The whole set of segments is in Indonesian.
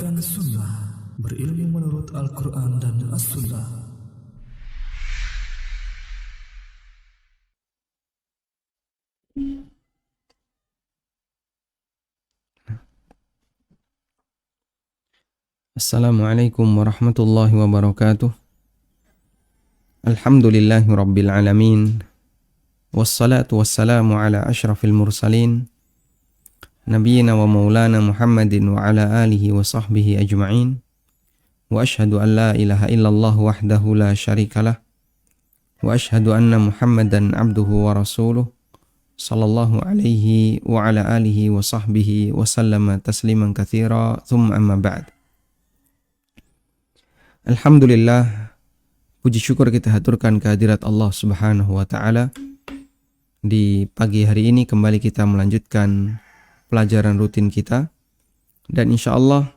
Menegakkan sunnah, berilmu menurut Al-Quran dan As-Sunnah. Assalamualaikum warahmatullahi wabarakatuh. Alhamdulillahi rabbil alamin. Wassalatu wassalamu ala ashrafil mursalin, nabiyyina wa maulana Muhammadin wa ala alihi wa sahbihi ajma'in. Wa ashhadu an la ilaha illallah wahdahu la syarikalah. Wa ashhadu anna Muhammadan abduhu wa rasuluh. Sallallahu alaihi wa ala alihi wa sahbihi wa sallama tasliman katsira. Thumma amma ba'd. Alhamdulillah, puji syukur kita haturkan kehadirat Allah Subhanahu wa taala. Di pagi hari ini kembali kita melanjutkan pelajaran rutin kita, dan insyaallah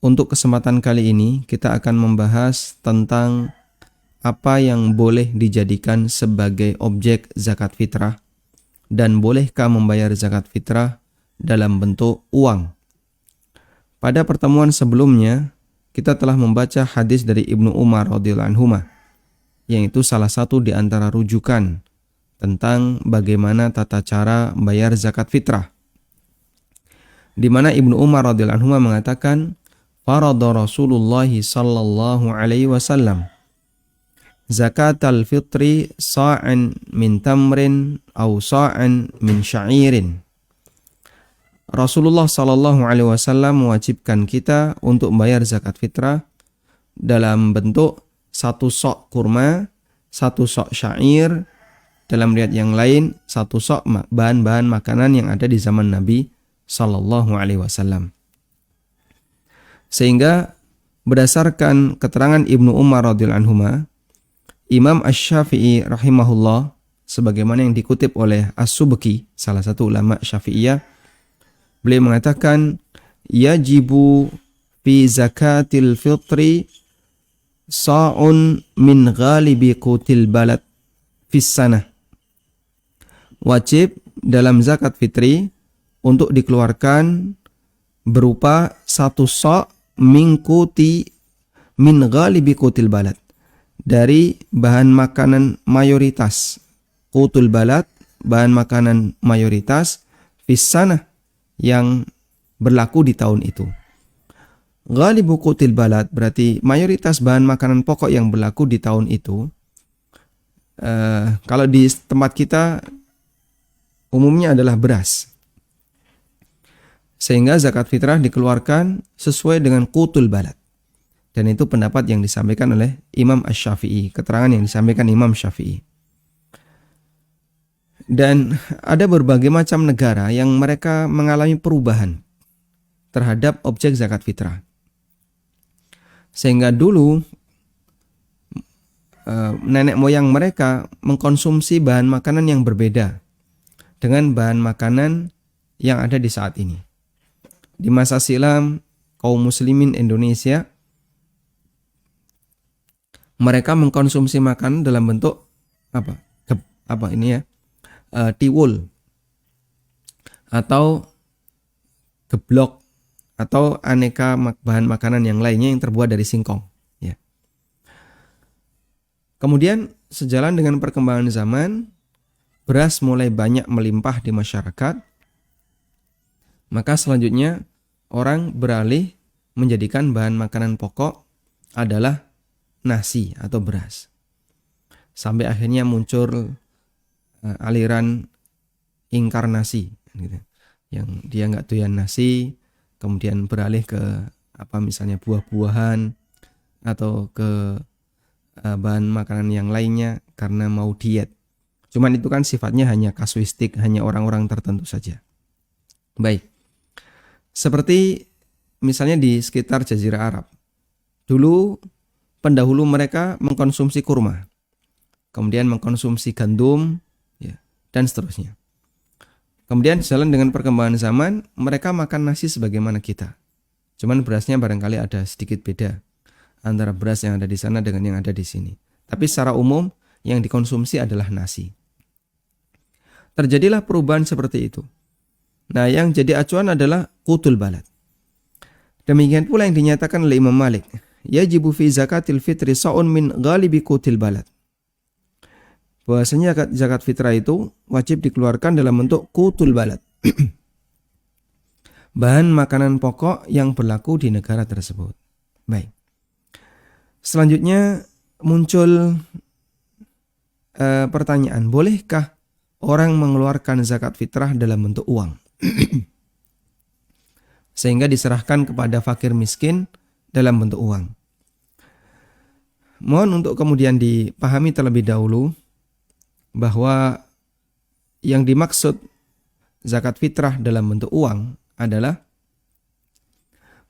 untuk kesempatan kali ini kita akan membahas tentang apa yang boleh dijadikan sebagai objek zakat fitrah dan bolehkah membayar zakat fitrah dalam bentuk uang. Pada pertemuan sebelumnya kita telah membaca hadis dari Ibnu Umar radhiyallahu anhu, yang itu salah satu di antara rujukan tentang bagaimana tata cara bayar zakat fitrah. Di mana Ibnu Umar radhiyallahu anhu mengatakan, "Farada Rasulullah sallallahu alaihi wasallam zakatal fitri sa'an min tamrin aw sa'an min sya'irin." Rasulullah Sallallahu Alaihi Wasallam mewajibkan kita untuk membayar zakat fitrah dalam bentuk satu sok kurma, satu sok syair, dalam riwayat yang lain satu sok bahan-bahan makanan yang ada di zaman Nabi Sallallahu Alaihi Wasallam. Sehingga berdasarkan keterangan Ibnu Umar radhiyallahu anhu, Imam Asy-Syafi'i rahimahullah, sebagaimana yang dikutip oleh As-Subki, salah satu ulama Syafi'iyah, beliau mengatakan, yajibu fi zakatil fitri sa'un min ghalibi qutil balad fis sanah. Wajib dalam zakat fitri untuk dikeluarkan berupa satu sa' min ghalibi qutil balad, dari bahan makanan mayoritas. Qutul balad, bahan makanan mayoritas, fis sanah, yang berlaku di tahun itu. Ghalibu qutil balad berarti mayoritas bahan makanan pokok yang berlaku di tahun itu. Kalau di tempat kita umumnya adalah beras. Sehingga zakat fitrah dikeluarkan sesuai dengan qutul balad. Dan itu pendapat yang disampaikan oleh Imam Asy-Syafi'i, keterangan yang disampaikan Imam Syafi'i. Dan ada berbagai macam negara yang mereka mengalami perubahan terhadap objek zakat fitrah. Sehingga dulu nenek moyang mereka mengkonsumsi bahan makanan yang berbeda dengan bahan makanan yang ada di saat ini. Di masa silam, kaum muslimin Indonesia, mereka mengkonsumsi makanan dalam bentuk tiwul atau geblok atau aneka bahan makanan yang lainnya yang terbuat dari singkong, ya. Kemudian sejalan dengan perkembangan zaman, beras mulai banyak melimpah di masyarakat, maka selanjutnya orang beralih menjadikan bahan makanan pokok adalah nasi atau beras. Sampai akhirnya muncul aliran inkarnasi, gitu, yang dia nggak doyan nasi, kemudian beralih ke misalnya buah-buahan atau ke bahan makanan yang lainnya karena mau diet. Cuman itu kan sifatnya hanya kasuistik, hanya orang-orang tertentu saja. Baik, seperti misalnya di sekitar Jazirah Arab, dulu pendahulu mereka mengkonsumsi kurma, kemudian mengkonsumsi gandum, dan seterusnya. Kemudian jalan dengan perkembangan zaman, mereka makan nasi sebagaimana kita. Cuman berasnya barangkali ada sedikit beda antara beras yang ada di sana dengan yang ada di sini. Tapi secara umum yang dikonsumsi adalah nasi. Terjadilah perubahan seperti itu. Nah, yang jadi acuan adalah qutul balad. Demikian pula yang dinyatakan oleh Imam Malik, yajibu fi zakatil fitri sa'un min ghalibi qutil balad. Bahwasanya zakat fitrah itu wajib dikeluarkan dalam bentuk qutul balad. Bahan makanan pokok yang berlaku di negara tersebut. Baik. Selanjutnya muncul pertanyaan, bolehkah orang mengeluarkan zakat fitrah dalam bentuk uang? Sehingga diserahkan kepada fakir miskin dalam bentuk uang. Mohon untuk kemudian dipahami terlebih dahulu bahwa yang dimaksud zakat fitrah dalam bentuk uang adalah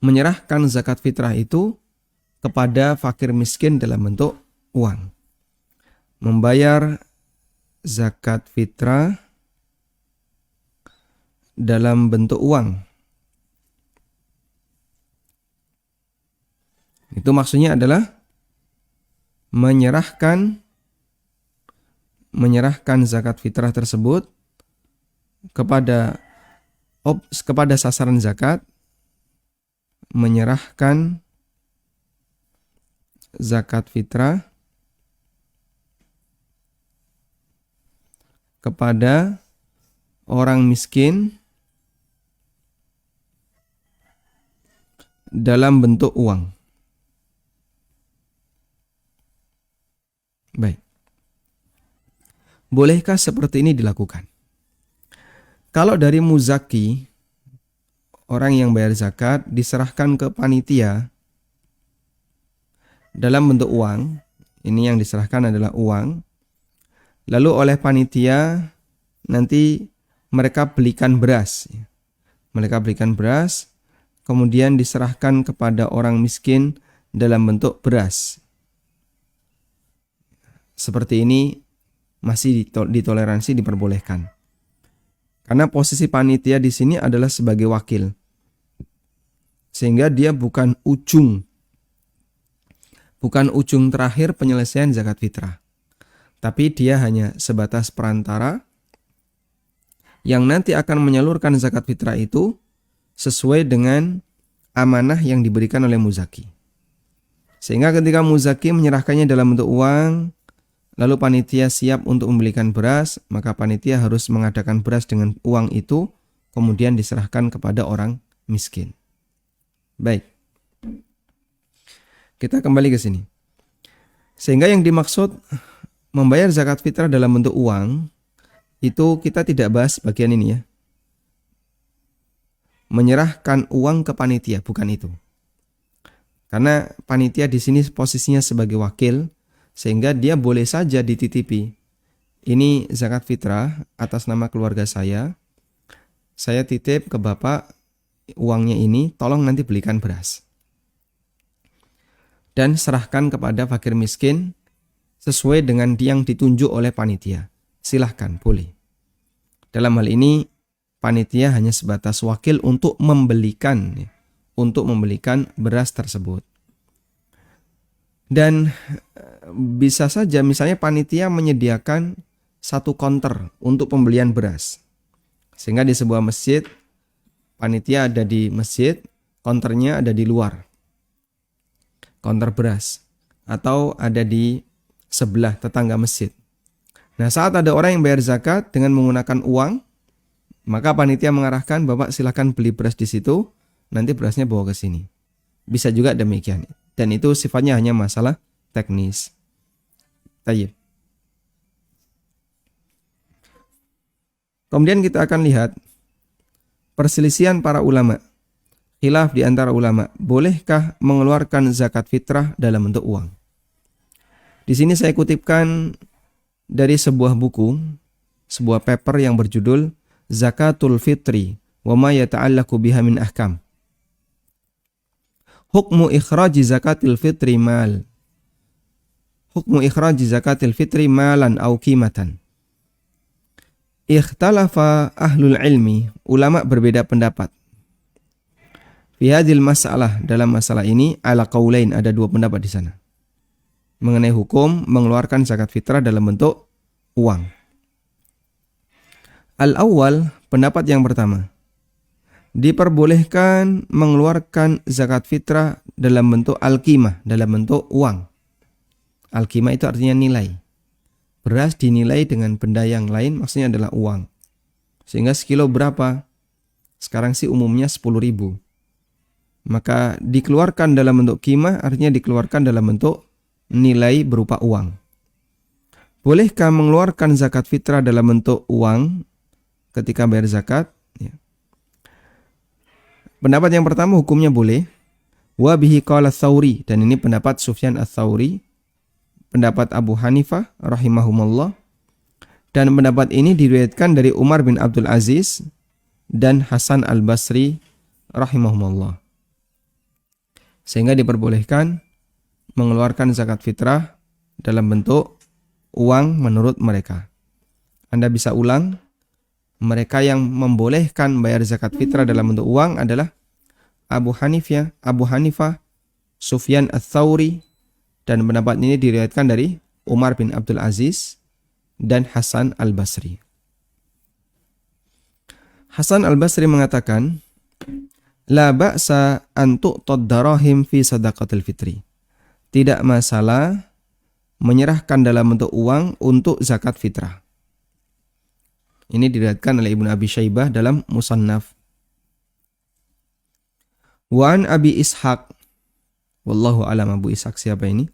menyerahkan zakat fitrah itu kepada fakir miskin dalam bentuk uang. Membayar zakat fitrah dalam bentuk uang. Itu maksudnya adalah menyerahkan zakat fitrah tersebut kepada sasaran zakat, menyerahkan zakat fitrah kepada orang miskin dalam bentuk uang. Baik. Bolehkah seperti ini dilakukan? Kalau dari muzaki, orang yang bayar zakat diserahkan ke panitia dalam bentuk uang, ini yang diserahkan adalah uang, lalu oleh panitia nanti mereka belikan beras. Mereka belikan beras, kemudian diserahkan kepada orang miskin dalam bentuk beras. Seperti ini masih ditoleransi, diperbolehkan. Karena posisi panitia di sini adalah sebagai wakil. Sehingga dia bukan ujung terakhir penyelesaian zakat fitrah. Tapi dia hanya sebatas perantara yang nanti akan menyalurkan zakat fitrah itu sesuai dengan amanah yang diberikan oleh muzaki. Sehingga ketika muzaki menyerahkannya dalam bentuk uang, lalu panitia siap untuk membelikan beras, maka panitia harus mengadakan beras dengan uang itu, kemudian diserahkan kepada orang miskin. Baik. Kita kembali ke sini. Sehingga yang dimaksud membayar zakat fitrah dalam bentuk uang, itu kita tidak bahas bagian ini ya. Menyerahkan uang ke panitia, bukan itu. Karena panitia di sini posisinya sebagai wakil, sehingga dia boleh saja dititipi. Ini zakat fitrah atas nama keluarga saya titip ke bapak uangnya ini, tolong nanti belikan beras. Dan serahkan kepada fakir miskin sesuai dengan yang ditunjuk oleh panitia. Silahkan, boleh. Dalam hal ini, panitia hanya sebatas wakil untuk membelikan beras tersebut. Dan bisa saja misalnya panitia menyediakan satu konter untuk pembelian beras. Sehingga di sebuah masjid, panitia ada di masjid, konternya ada di luar. Konter beras. Atau ada di sebelah tetangga masjid. Nah, saat ada orang yang bayar zakat dengan menggunakan uang, maka panitia mengarahkan, Bapak silakan beli beras di situ, nanti berasnya bawa ke sini. Bisa juga demikian. Dan itu sifatnya hanya masalah teknis. Tayyib. Kemudian kita akan lihat perselisihan para ulama. Khilaf di antara ulama, bolehkah mengeluarkan zakat fitrah dalam bentuk uang? Di sini saya kutipkan dari sebuah buku, sebuah paper yang berjudul Zakatul Fitri wa ma yata'allaqu biha min ahkam. Hukmu ikhraji zakatil fitri mal. Hukmu ikhraji zakatil fitri malan au qimatan. Ikhtalafa ahlul ilmi, ulama berbeda pendapat. Fi hadhil mas'alah, dalam masalah ini ala qaulain, ada dua pendapat di sana. Mengenai hukum mengeluarkan zakat fitrah dalam bentuk uang. Al-awwal, pendapat yang pertama. diperbolehkan mengeluarkan zakat fitrah dalam bentuk al-qimah, dalam bentuk uang. Al-qimah itu artinya nilai. Beras dinilai dengan benda yang lain, maksudnya adalah uang. Sehingga sekilo berapa? Sekarang sih umumnya 10.000. Maka dikeluarkan dalam bentuk qimah artinya dikeluarkan dalam bentuk nilai berupa uang. Bolehkah mengeluarkan zakat fitrah dalam bentuk uang ketika bayar zakat? Ya. Pendapat yang pertama hukumnya boleh. Wa bihi qala Tsauri, dan ini pendapat Sufyan ats-Tsauri, pendapat Abu Hanifah rahimahumullah, dan pendapat ini diriwayatkan dari Umar bin Abdul Aziz dan Hasan al-Basri rahimahumullah. Sehingga diperbolehkan mengeluarkan zakat fitrah dalam bentuk uang menurut mereka. Anda bisa ulang, mereka yang membolehkan bayar zakat fitrah dalam bentuk uang adalah Abu Hanifah, Sufyan ats-Tsauri, dan pendapat ini diriwayatkan dari Umar bin Abdul Aziz dan Hasan al-Basri. Hasan al-Basri mengatakan, la ba'sa an tu'tad darahim fi sadaqatil fitri. Tidak masalah menyerahkan dalam bentuk uang untuk zakat fitrah. Ini diriwayatkan oleh Ibnu Abi Syaibah dalam Musannaf. Wa an Abi Ishaq, wallahu alam Abu Ishaq siapa ini?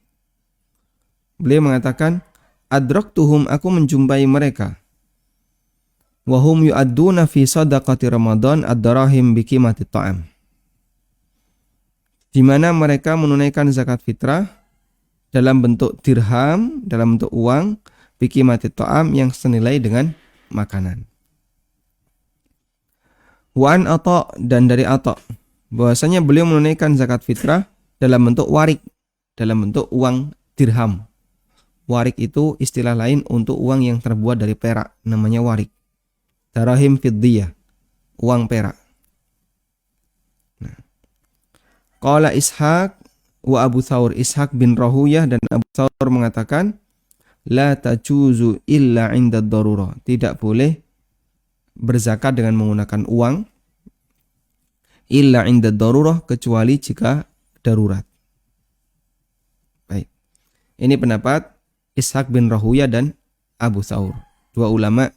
Beliau mengatakan, adraktuhum, aku menjumpai mereka. Wa hum yu'adduna fi sadaqati Ramadan ad-darahim bi qimati ta'am. Di mana mereka menunaikan zakat fitrah dalam bentuk dirham, dalam bentuk uang, bi qimati ta'am, yang senilai dengan makanan. Wa an Atha, dan dari Atha, bahwasanya beliau menunaikan zakat fitrah dalam bentuk warik, dalam bentuk uang dirham. Warik itu istilah lain untuk uang yang terbuat dari perak, namanya warik. Darahim fiddiyah, uang perak. Nah. Qala Ishaq wa Abu Thawr, Ishaq bin Rahuyah dan Abu Thawr mengatakan, la tajuzu illa inda darurah, tidak boleh berzakat dengan menggunakan uang illa inda darurah, kecuali jika darurat. Baik. Ini pendapat Ishaq bin Rahuyah dan Abu Thawr, dua ulama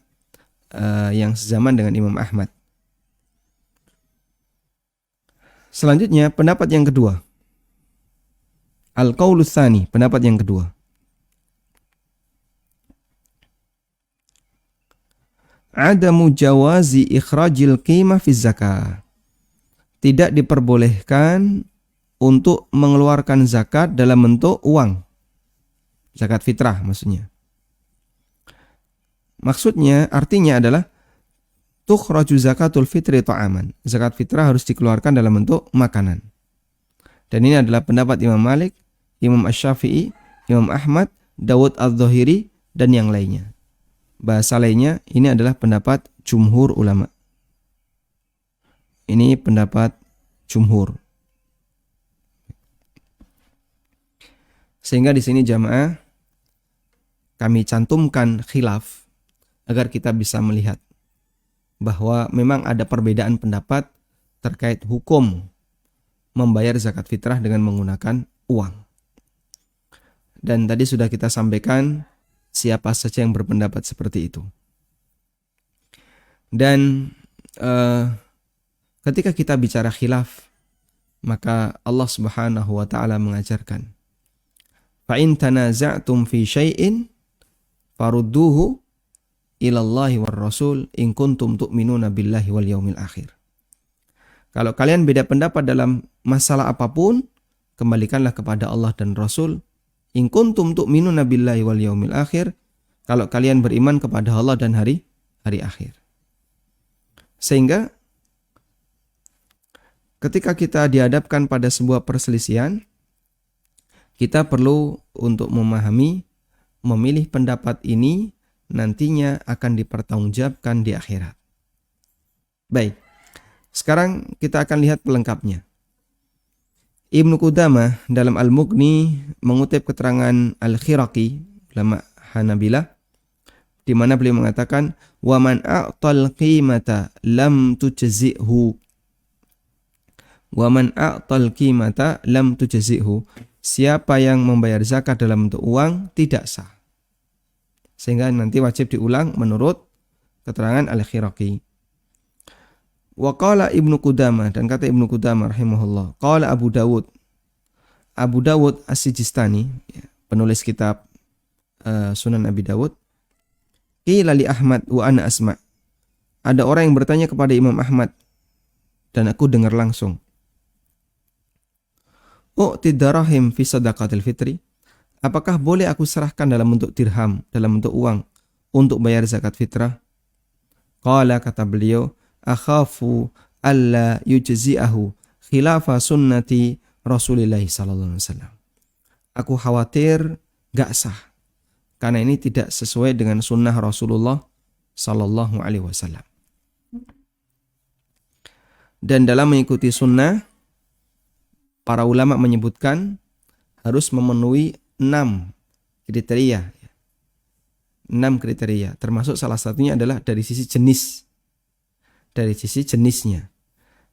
yang sezaman dengan Imam Ahmad. Selanjutnya pendapat yang kedua. Al-qaulus tsani, pendapat yang kedua. Adamu jawazi ikhrajil qimah fi zakah. Tidak diperbolehkan untuk mengeluarkan zakat dalam bentuk uang. Zakat fitrah maksudnya. Maksudnya, artinya adalah tukhraju zakatul fitri ta'aman. Zakat fitrah harus dikeluarkan dalam bentuk makanan. Dan ini adalah pendapat Imam Malik, Imam Asy-Syafi'i, Imam Ahmad, Dawud Adz-Dzahiri, dan yang lainnya. Bahasa lainnya, ini adalah pendapat jumhur ulama. Ini pendapat jumhur. Sehingga di sini jamaah kami cantumkan khilaf agar kita bisa melihat bahwa memang ada perbedaan pendapat terkait hukum membayar zakat fitrah dengan menggunakan uang. Dan tadi sudah kita sampaikan siapa saja yang berpendapat seperti itu. Dan ketika kita bicara khilaf, maka Allah Subhanahu wa taala mengajarkan, fa in tanaza'tum fi syai'in farudduhu ilallahi war rasul in kuntum tu'minuna billahi wal yaumil akhir. Kalau kalian beda pendapat dalam masalah apapun, kembalikanlah kepada Allah dan Rasul. In kuntum tu'minuna billahi wal yaumil akhir, kalau kalian beriman kepada Allah dan hari akhir. Sehingga ketika kita dihadapkan pada sebuah perselisihan, kita perlu untuk memahami, memilih pendapat ini nantinya akan dipertanggungjawabkan di akhirat. Baik, sekarang kita akan lihat pelengkapnya. Ibnu Qudamah dalam Al-Mughni mengutip keterangan Al-Khiraqi, ulama Hanabilah, di mana beliau mengatakan, wa man a'tal qimata lam tujzi'hu, Wa man a'tal qimata lam tujzi'hu. Siapa yang membayar zakat dalam bentuk uang tidak sah. Sehingga nanti wajib diulang menurut keterangan Al-Khiraqi. Wa qala Ibnu Qudamah, dan kata Ibnu Qudamah rahimahullah, qala Abu Dawud As-Sijistani, penulis kitab Sunan Abi Dawud, qila li Ahmad wa ana asma'. Ada orang yang bertanya kepada Imam Ahmad dan aku dengar langsung. U'ti darahim fi sadaqatil fitri. Apakah boleh aku serahkan dalam bentuk dirham, dalam bentuk uang untuk bayar zakat fitrah? Qala, kata beliau, akhafu alla yujzi'ahu khilafa sunnati Rasulullah sallallahu alaihi wasallam. Aku khawatir gak sah karena ini tidak sesuai dengan sunnah Rasulullah sallallahu alaihi wasallam. Dan dalam mengikuti sunnah, para ulama menyebutkan harus memenuhi 6 kriteria. 6 kriteria, termasuk salah satunya adalah dari sisi jenis. Dari sisi jenisnya.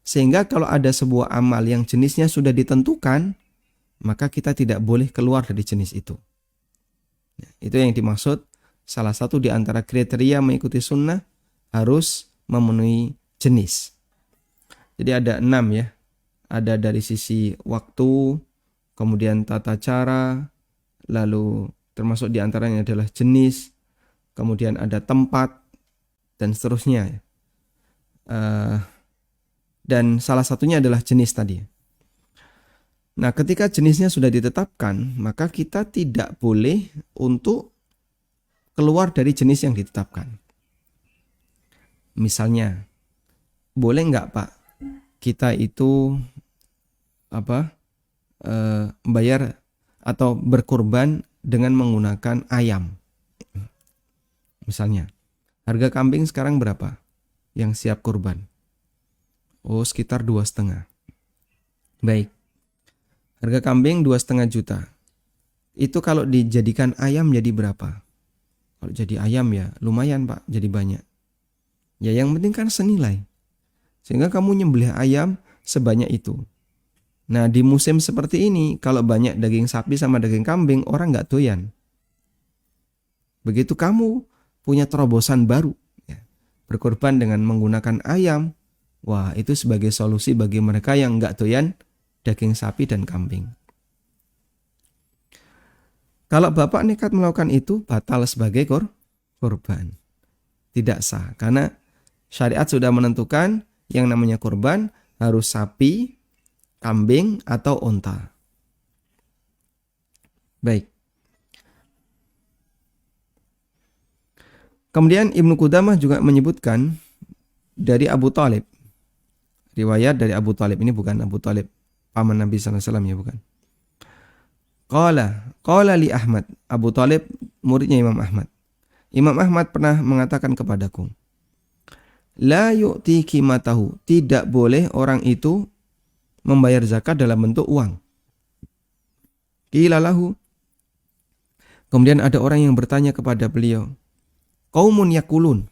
Sehingga kalau ada sebuah amal yang jenisnya sudah ditentukan, maka kita tidak boleh keluar dari jenis itu. Itu yang dimaksud salah satu di antara kriteria mengikuti sunnah harus memenuhi jenis. Jadi ada 6 ya. Ada dari sisi waktu, kemudian tata cara, lalu termasuk di antaranya adalah jenis, kemudian ada tempat, dan seterusnya. Dan salah satunya adalah jenis tadi. Nah, ketika jenisnya sudah ditetapkan, maka kita tidak boleh untuk keluar dari jenis yang ditetapkan. Misalnya, boleh nggak Pak, kita itu bayar atau berkurban dengan menggunakan ayam? Misalnya, harga kambing sekarang berapa yang siap kurban? Oh, sekitar 2,5. Baik. Harga kambing 2,5 juta. Itu kalau dijadikan ayam jadi berapa? Kalau jadi ayam ya lumayan Pak, jadi banyak. Ya yang penting kan senilai. Sehingga kamu nyembelih ayam sebanyak itu. Nah di musim seperti ini, kalau banyak daging sapi sama daging kambing, orang gak doyan. Begitu kamu punya terobosan baru, ya, berkorban dengan menggunakan ayam, wah itu sebagai solusi bagi mereka yang gak doyan daging sapi dan kambing. Kalau bapak nekat melakukan itu, batal sebagai korban. Tidak sah, karena syariat sudah menentukan yang namanya kurban harus sapi, kambing, atau onta. Baik. Kemudian Ibnu Qudamah juga menyebutkan dari Abu Thalib. Riwayat dari Abu Thalib, ini bukan Abu Thalib paman Nabi SAW ya, bukan. Qala li Ahmad. Abu Thalib muridnya Imam Ahmad. Imam Ahmad pernah mengatakan kepadaku, la yu'ti qimatahu, tidak boleh orang itu membayar zakat dalam bentuk uang. Qila lahu, kemudian ada orang yang bertanya kepada beliau, qaumun yaqulun,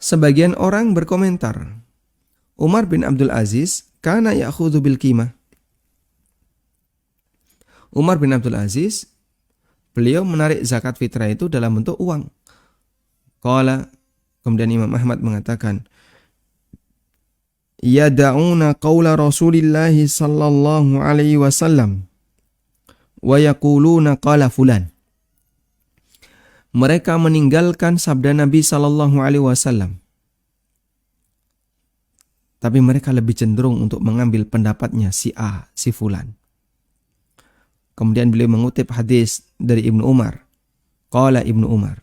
sebagian orang berkomentar, Umar bin Abdul Aziz kana ya'khudhu bil qimah. Umar bin Abdul Aziz, beliau menarik zakat fitrah itu dalam bentuk uang. Qala, kemudian Imam Ahmad mengatakan, yada'una qawla Rasulillah sallallahu alaihi wasallam wa yaquluna qala fulan. Mereka meninggalkan sabda Nabi sallallahu alaihi wasallam, tapi mereka lebih cenderung untuk mengambil pendapatnya si A, si fulan. Kemudian beliau mengutip hadis dari Ibnu Umar. Qala Ibnu Umar,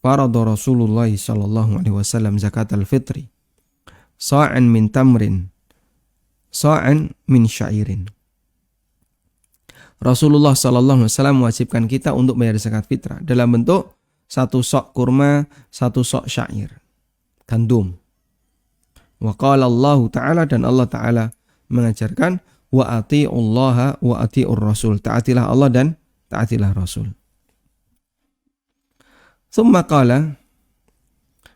farada Rasulullah sallallahu alaihi wasallam zakat al-fitri sa'an min tamrin sa'an min syairin. Rasulullah sallallahu alaihi wasallam mewajibkan kita untuk bayar zakat fitrah dalam bentuk 1 sok kurma, 1 sok syair, gandum. Wa qala Allah Ta'ala, dan Allah Ta'ala mengajarkan wa ati'ullaha wa ati'ur rasul, taatilah Allah dan taatilah Rasul. Tsumma qala,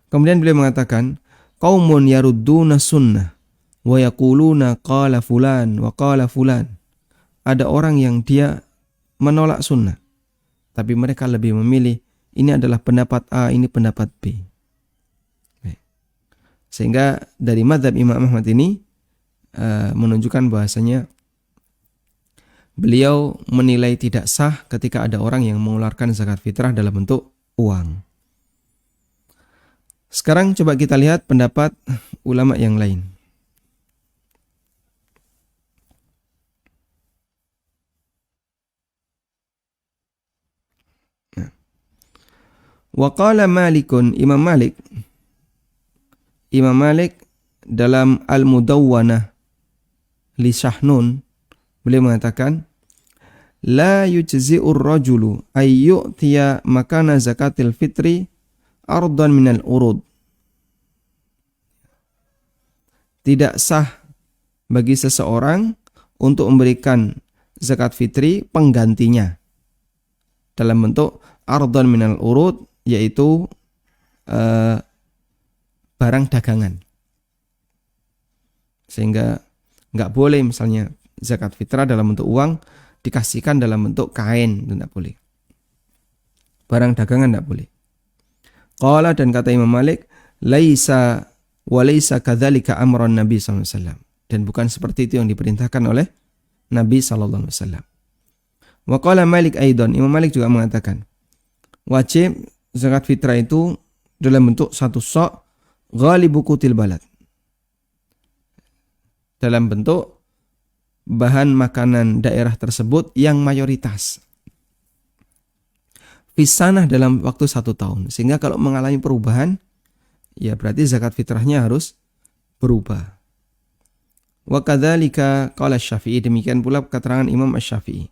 kemudian beliau mengatakan, qaumun yarudduna sunnah wa yaquluna qala fulan wa qala fulan. Ada orang yang dia menolak sunnah, tapi mereka lebih memilih ini adalah pendapat A, ini pendapat B. Sehingga dari mazhab Imam Ahmad ini menunjukkan bahasanya beliau menilai tidak sah ketika ada orang yang mengeluarkan zakat fitrah dalam bentuk uang. Sekarang coba kita lihat pendapat ulama yang lain. Wa qala Malikun, Imam Malik dalam Al-Mudawwanah li Shahnun beliau mengatakan la yujzi'ur rajulu ay yu'tiya makana zakatil fitri ardan minal urud. Tidak sah bagi seseorang untuk memberikan zakat fitri penggantinya dalam bentuk ardan minal urud, yaitu barang dagangan. Sehingga nggak boleh misalnya zakat fitrah dalam bentuk uang dikasihkan dalam bentuk kain, itu tidak boleh. Barang dagangan tidak boleh. Qala, dan kata Imam Malik, laisa wa laisa kadzalika amrun Nabi sallallahu alaihi wasallam, dan bukan seperti itu yang diperintahkan oleh Nabi sallallahu alaihi wasallam. Wa qala Malik aidan, Imam Malik juga mengatakan wajib zakat fitrah itu dalam bentuk satu sa' ghalibu qutil balad, dalam bentuk bahan makanan daerah tersebut yang mayoritas. Fisanah dalam waktu 1 tahun. Sehingga kalau mengalami perubahan, ya berarti zakat fitrahnya harus berubah. Wa kadzalika qala Asy-Syafi'i, demikian pula keterangan Imam Asy-Syafi'i.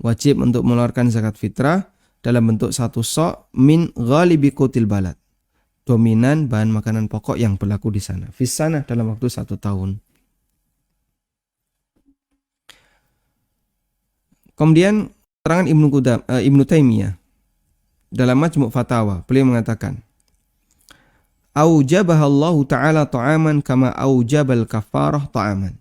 Wajib untuk mengeluarkan zakat fitrah dalam bentuk satu sa' min ghalibi qutil balad, dominan bahan makanan pokok yang berlaku di sana. Fisanah dalam waktu 1 tahun. Kemudian keterangan Ibnu Taimiyah dalam Majmu' Fatawa, beliau mengatakan aujabahallahu ta'ala ta'aman kama aujabal kafarah ta'aman.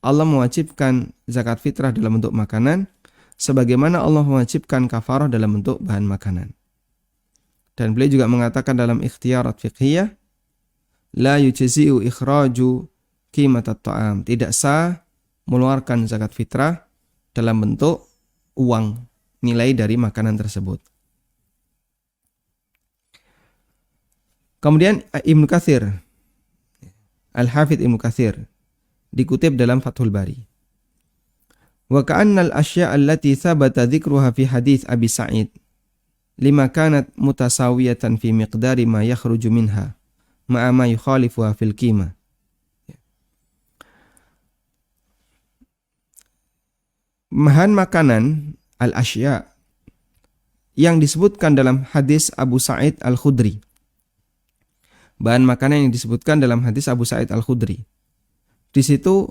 Allah mewajibkan zakat fitrah dalam bentuk makanan sebagaimana Allah mewajibkan kafarah dalam bentuk bahan makanan. Dan beliau juga mengatakan dalam ikhtiyarat fiqhiyah, la yujzi'u ikhraju qimatat ta'am, tidak sah mengeluarkan zakat fitrah dalam bentuk uang, nilai dari makanan tersebut. Kemudian Ibnu Katsir, Al-Hafidz Ibnu Katsir, dikutip dalam Fathul Bari. Wa ka'annal asya' allati thabata dzikruha fi hadits Abi Sa'id lima kanat mutasawiyatan fi miqdari ma yakhruju minha ma'a ma yukhalifuha fil qimah. Bahan makanan al-asya' yang disebutkan dalam hadis Abu Sa'id Al-Khudri. Bahan makanan yang disebutkan dalam hadis Abu Sa'id Al-Khudri. Di situ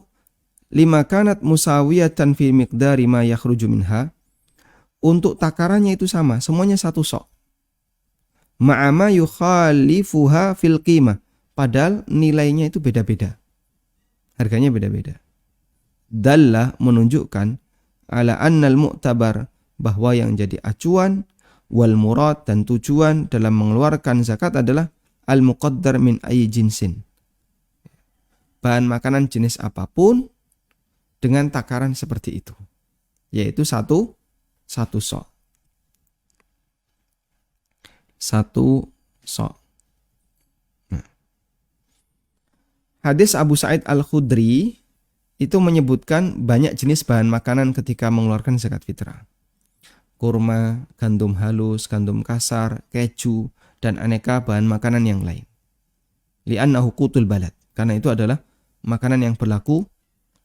lima kanat musawiyatan fi miqdari ma yakhruju minha. Untuk takarannya itu sama, semuanya satu sok. Ma'ama yukhalifuha fil qimah. Padahal nilainya itu beda-beda. Harganya beda-beda. Dalla, menunjukkan ala annal mu'tabar, bahwa yang jadi acuan, wal murad, dan tujuan dalam mengeluarkan zakat adalah al muqaddar min ayyi jinsin, bahan makanan jenis apapun dengan takaran seperti itu, yaitu satu sok. Nah. Hadis Abu Sa'id Al-Khudri itu menyebutkan banyak jenis bahan makanan ketika mengeluarkan zakat fitrah. Kurma, gandum halus, gandum kasar, keju, dan aneka bahan makanan yang lain. Li'annahu qutul balad, karena itu adalah makanan yang berlaku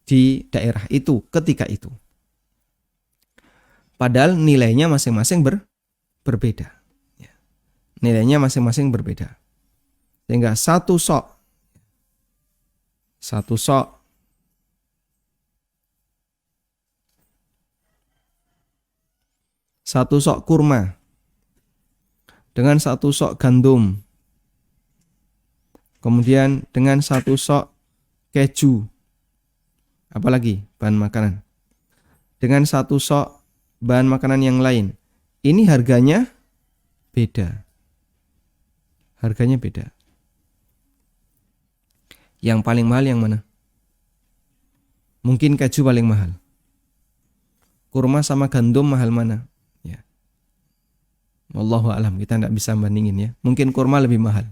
di daerah itu ketika itu. Padahal nilainya masing-masing berbeda. Nilainya masing-masing berbeda. Sehingga satu sok kurma dengan satu sok gandum, kemudian dengan satu sok keju, apalagi bahan makanan, dengan satu sok bahan makanan yang lain, ini harganya beda. Harganya beda. Yang paling mahal yang mana? Mungkin keju paling mahal. Kurma sama gandum mahal mana? Ya. Wallahu a'lam, kita tidak bisa bandingin ya. Mungkin kurma lebih mahal.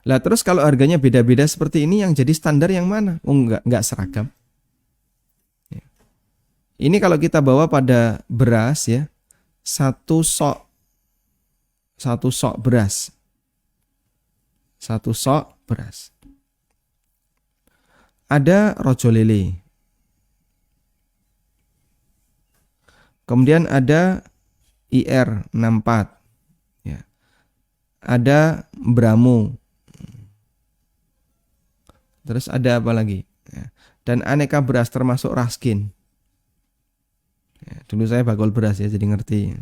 Lah terus kalau harganya beda-beda seperti ini, yang jadi standar yang mana? Oh enggak seragam. Ya. Ini kalau kita bawa pada beras ya, satu sok beras. Satu sok beras. Ada rojo lele. Kemudian ada IR64. Ya. Ada Bramo. Terus ada apa lagi? Ya. Dan aneka beras termasuk Raskin. Ya, dulu saya bakul beras ya, jadi ngerti.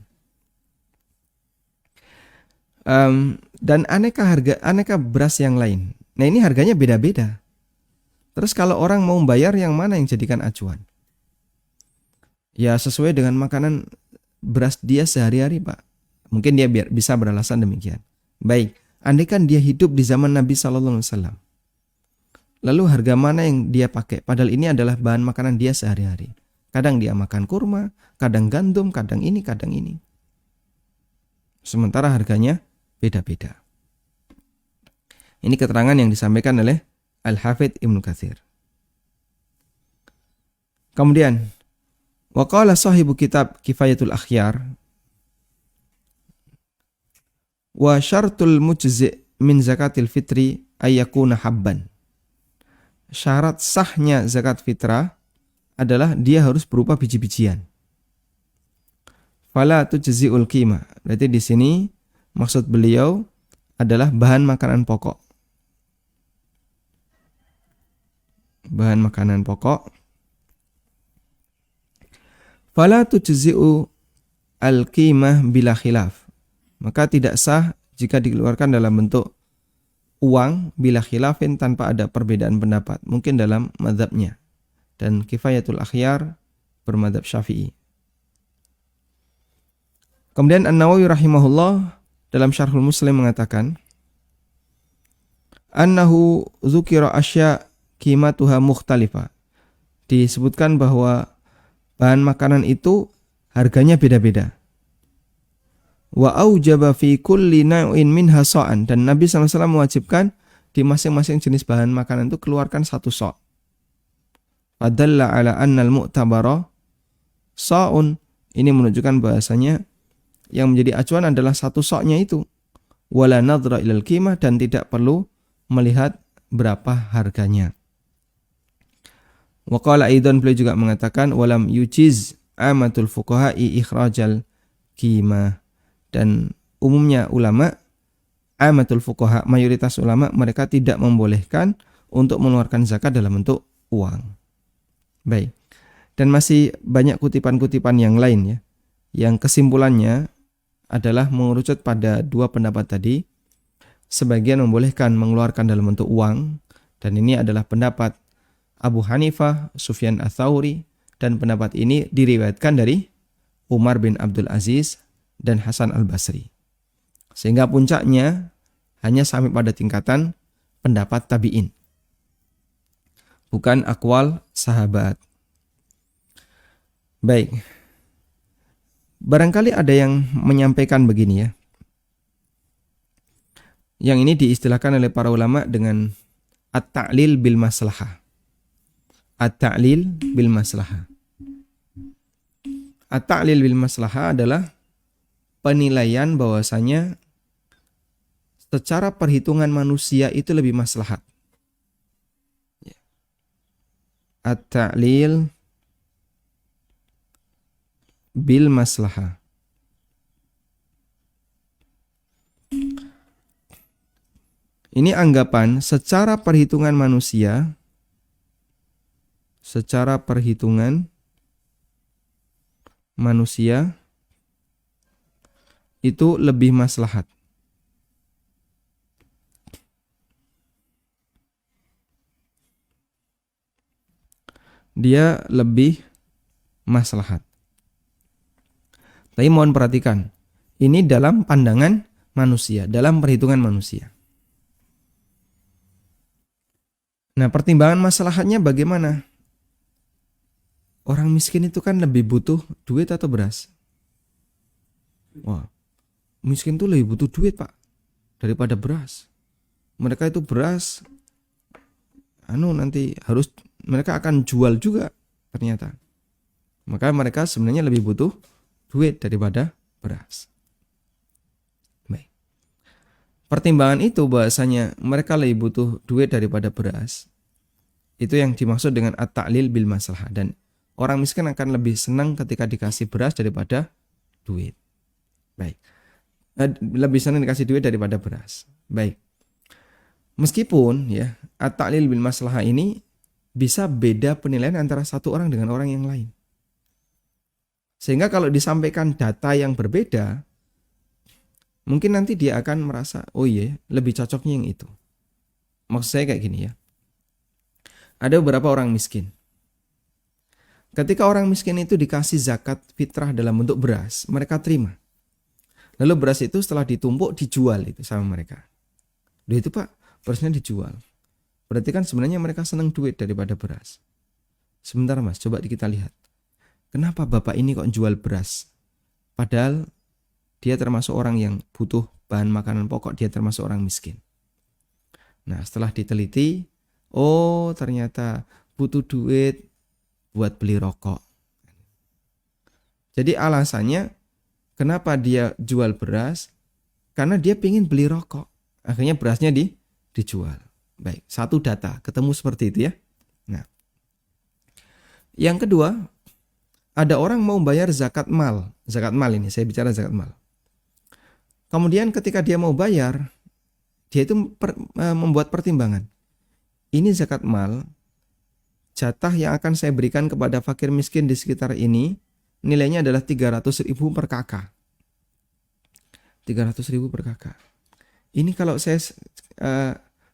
Dan aneka beras yang lain. Nah ini harganya beda-beda. Terus kalau orang mau bayar, yang mana yang jadikan acuan? Ya sesuai dengan makanan beras dia sehari-hari, Pak. Mungkin dia bisa beralasan demikian. Baik, andaikan dia hidup di zaman Nabi SAW, lalu harga mana yang dia pakai? Padahal ini adalah bahan makanan dia sehari-hari. Kadang dia makan kurma, kadang gandum, kadang ini, kadang ini. Sementara harganya beda-beda. Ini keterangan yang disampaikan oleh Al-Hafidz Ibnu Katsir. Kemudian, wa qala sahibu kitab Kifayatul Akhyar, wa syartul mujzi' min zakatil fitri ayyakuna habban. Syarat sahnya zakat fitrah adalah dia harus berupa biji-bijian. Fala tujzi'ul qimah. Berarti di sini maksud beliau adalah bahan makanan pokok. Bahan makanan pokok. Fala tujzi'u al-qimah bila khilaf. Maka tidak sah jika dikeluarkan dalam bentuk uang bila khilafin, tanpa ada perbedaan pendapat. Mungkin dalam mazhabnya. Dan Kifayatul Akhyar bermadzhab Syafi'i. Kemudian An-Nawawi rahimahullah dalam Syarhul Muslim mengatakan, annahu dzukira asya qimatuha mukhtalifa. Disebutkan bahwa bahan makanan itu harganya beda-beda. Wa aujaba fi kulli naw'in minha sa'an, dan Nabi SAW mewajibkan di masing-masing jenis bahan makanan itu keluarkan satu sa'. Fadalla ala annal mu'tabara sa'un. Ini menunjukkan bahasanya yang menjadi acuan adalah satu sa'-nya itu. Wala nadhra ilal qimah, dan tidak perlu melihat berapa harganya. Wa qala aidan, beliau juga mengatakan walam yujiz amatul fuqaha'i ikhrajal qimah. Dan umumnya ulama, amatul fuqaha, mayoritas ulama, mereka tidak membolehkan untuk mengeluarkan zakat dalam bentuk uang. Baik. Dan masih banyak kutipan-kutipan yang lain ya, yang kesimpulannya adalah mengerucut pada dua pendapat tadi. Sebagian membolehkan mengeluarkan dalam bentuk uang, dan ini adalah pendapat Abu Hanifah, Sufyan Ats-Tsauri, dan pendapat ini diriwayatkan dari Umar bin Abdul Aziz dan Hasan Al-Basri. Sehingga puncaknya hanya sampai pada tingkatan pendapat tabi'in, bukan akwal sahabat. Baik. Barangkali ada yang menyampaikan begini ya. Yang ini diistilahkan oleh para ulama dengan at-ta'lil bil maslahah. At-ta'lil bil maslahah. At-ta'lil bil maslahah adalah penilaian bahwasanya secara perhitungan manusia itu lebih maslahat. At-ta'lil bil maslahah. Ini anggapan secara perhitungan manusia, itu lebih maslahat. dia lebih maslahat. Tapi mohon perhatikan, ini dalam pandangan manusia, dalam perhitungan manusia. Nah, pertimbangan maslahatnya bagaimana? Orang miskin itu kan lebih butuh duit atau beras? Wah, miskin tuh lebih butuh duit, Pak, daripada beras. Mereka itu beras, nanti harus mereka akan jual juga ternyata. Maka mereka sebenarnya lebih butuh duit daripada beras. Baik. Pertimbangan itu bahasanya mereka lebih butuh duit daripada beras. Itu yang dimaksud dengan at-ta'lil bil maslahah. Dan orang miskin akan lebih senang ketika dikasih beras daripada duit. Baik. Lebih senang dikasih duit daripada beras. Baik. Meskipun ya at-ta'lil bil maslahah ini bisa beda penilaian antara satu orang dengan orang yang lain. Sehingga kalau disampaikan data yang berbeda, mungkin nanti dia akan merasa, oh iya, lebih cocoknya yang itu. Maksud saya kayak gini ya. Ada beberapa orang miskin. Ketika orang miskin itu dikasih zakat fitrah dalam bentuk beras, mereka terima. Lalu beras itu setelah ditumpuk dijual itu sama mereka. Duh itu Pak, berasnya dijual. Berarti kan sebenarnya mereka senang duit daripada beras. Sebentar Mas, coba kita lihat. Kenapa Bapak ini kok jual beras? Padahal dia termasuk orang yang butuh bahan makanan pokok, dia termasuk orang miskin. Nah, setelah diteliti, oh ternyata butuh duit buat beli rokok. Jadi alasannya kenapa dia jual beras? Karena dia ingin beli rokok. Akhirnya berasnya dijual. Baik, satu data, ketemu seperti itu ya. Nah, yang kedua, ada orang mau bayar zakat mal. Zakat mal ini, saya bicara zakat mal. Kemudian ketika dia mau bayar, dia itu membuat pertimbangan. Ini zakat mal, jatah yang akan saya berikan kepada fakir miskin di sekitar ini, nilainya adalah 300.000 per kakak. 300.000 per kakak. Ini kalau saya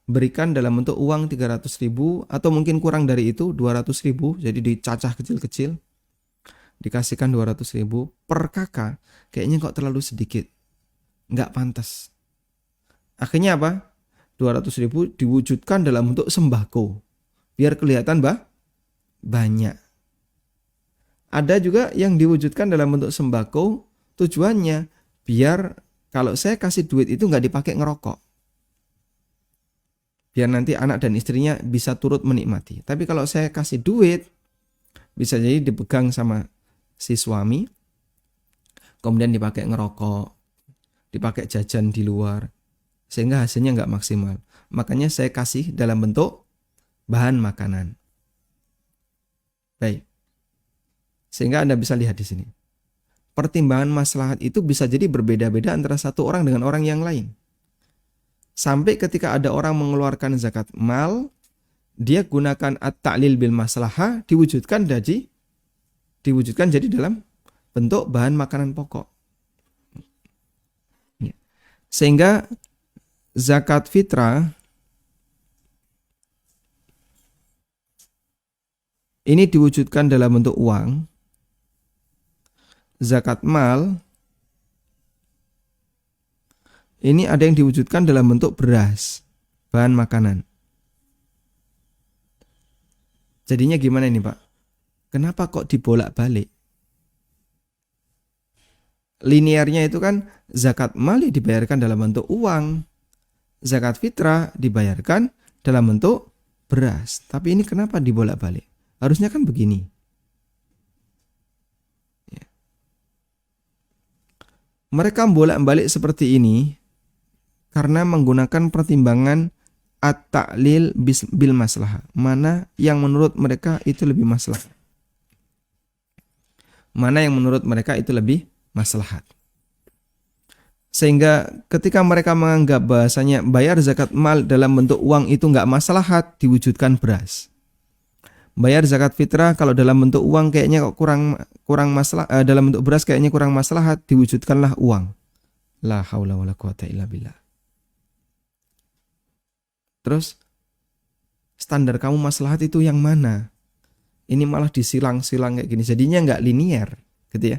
berikan dalam bentuk uang 300.000 atau mungkin kurang dari itu 200.000, jadi dicacah kecil-kecil, dikasihkan 200.000 per kakak, kayaknya kok terlalu sedikit, nggak pantas. Akhirnya apa? 200.000 diwujudkan dalam bentuk sembako, biar kelihatan banyak. Ada juga yang diwujudkan dalam bentuk sembako, tujuannya biar kalau saya kasih duit itu nggak dipakai ngerokok, biar nanti anak dan istrinya bisa turut menikmati. Tapi kalau saya kasih duit, bisa jadi dipegang sama si suami, kemudian dipakai ngerokok, dipakai jajan di luar, sehingga hasilnya nggak maksimal. Makanya saya kasih dalam bentuk bahan makanan. Baik. Sehingga Anda bisa lihat di sini. Pertimbangan maslahat itu bisa jadi berbeda-beda antara satu orang dengan orang yang lain. Sampai ketika ada orang mengeluarkan zakat mal, dia gunakan at-ta'lil bil maslahah diwujudkan jadi dalam bentuk bahan makanan pokok. Sehingga zakat fitrah ini diwujudkan dalam bentuk uang. Zakat mal ini ada yang diwujudkan dalam bentuk beras, bahan makanan. Jadinya gimana ini Pak? Kenapa kok dibolak-balik? Linearnya itu kan zakat mal dibayarkan dalam bentuk uang, zakat fitrah dibayarkan dalam bentuk beras. Tapi ini kenapa dibolak-balik? Harusnya kan begini. Ya. Mereka bolak-balik seperti ini karena menggunakan pertimbangan at-ta'lil bil maslahah. Mana yang menurut mereka itu lebih maslahat? Mana yang menurut mereka itu lebih maslahat? Sehingga ketika mereka menganggap bahasanya bayar zakat mal dalam bentuk uang itu enggak maslahat, diwujudkan beras. Bayar zakat fitrah kalau dalam bentuk uang kayaknya kok kurang maslahat, dalam bentuk beras kayaknya kurang maslahat, diwujudkanlah uang. La haula wala quwata illa billah. Terus standar kamu maslahat itu yang mana? ini malah disilang-silang kayak gini. Jadinya nggak linear, gitu ya.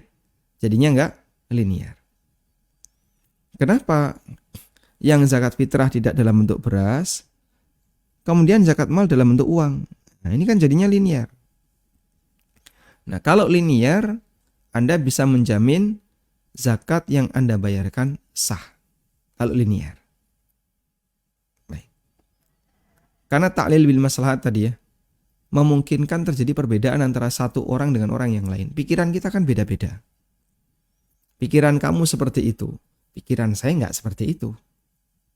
Jadinya nggak linear. Kenapa yang zakat fitrah tidak dalam bentuk beras, kemudian zakat mal dalam bentuk uang? Nah, ini kan jadinya linear. Nah, kalau linear, Anda bisa menjamin zakat yang Anda bayarkan sah. Kalau linear. Baik. Karena taklil bil maslahat tadi ya, memungkinkan terjadi perbedaan antara satu orang dengan orang yang lain. Pikiran kita kan beda-beda. Pikiran kamu seperti itu, pikiran saya nggak seperti itu.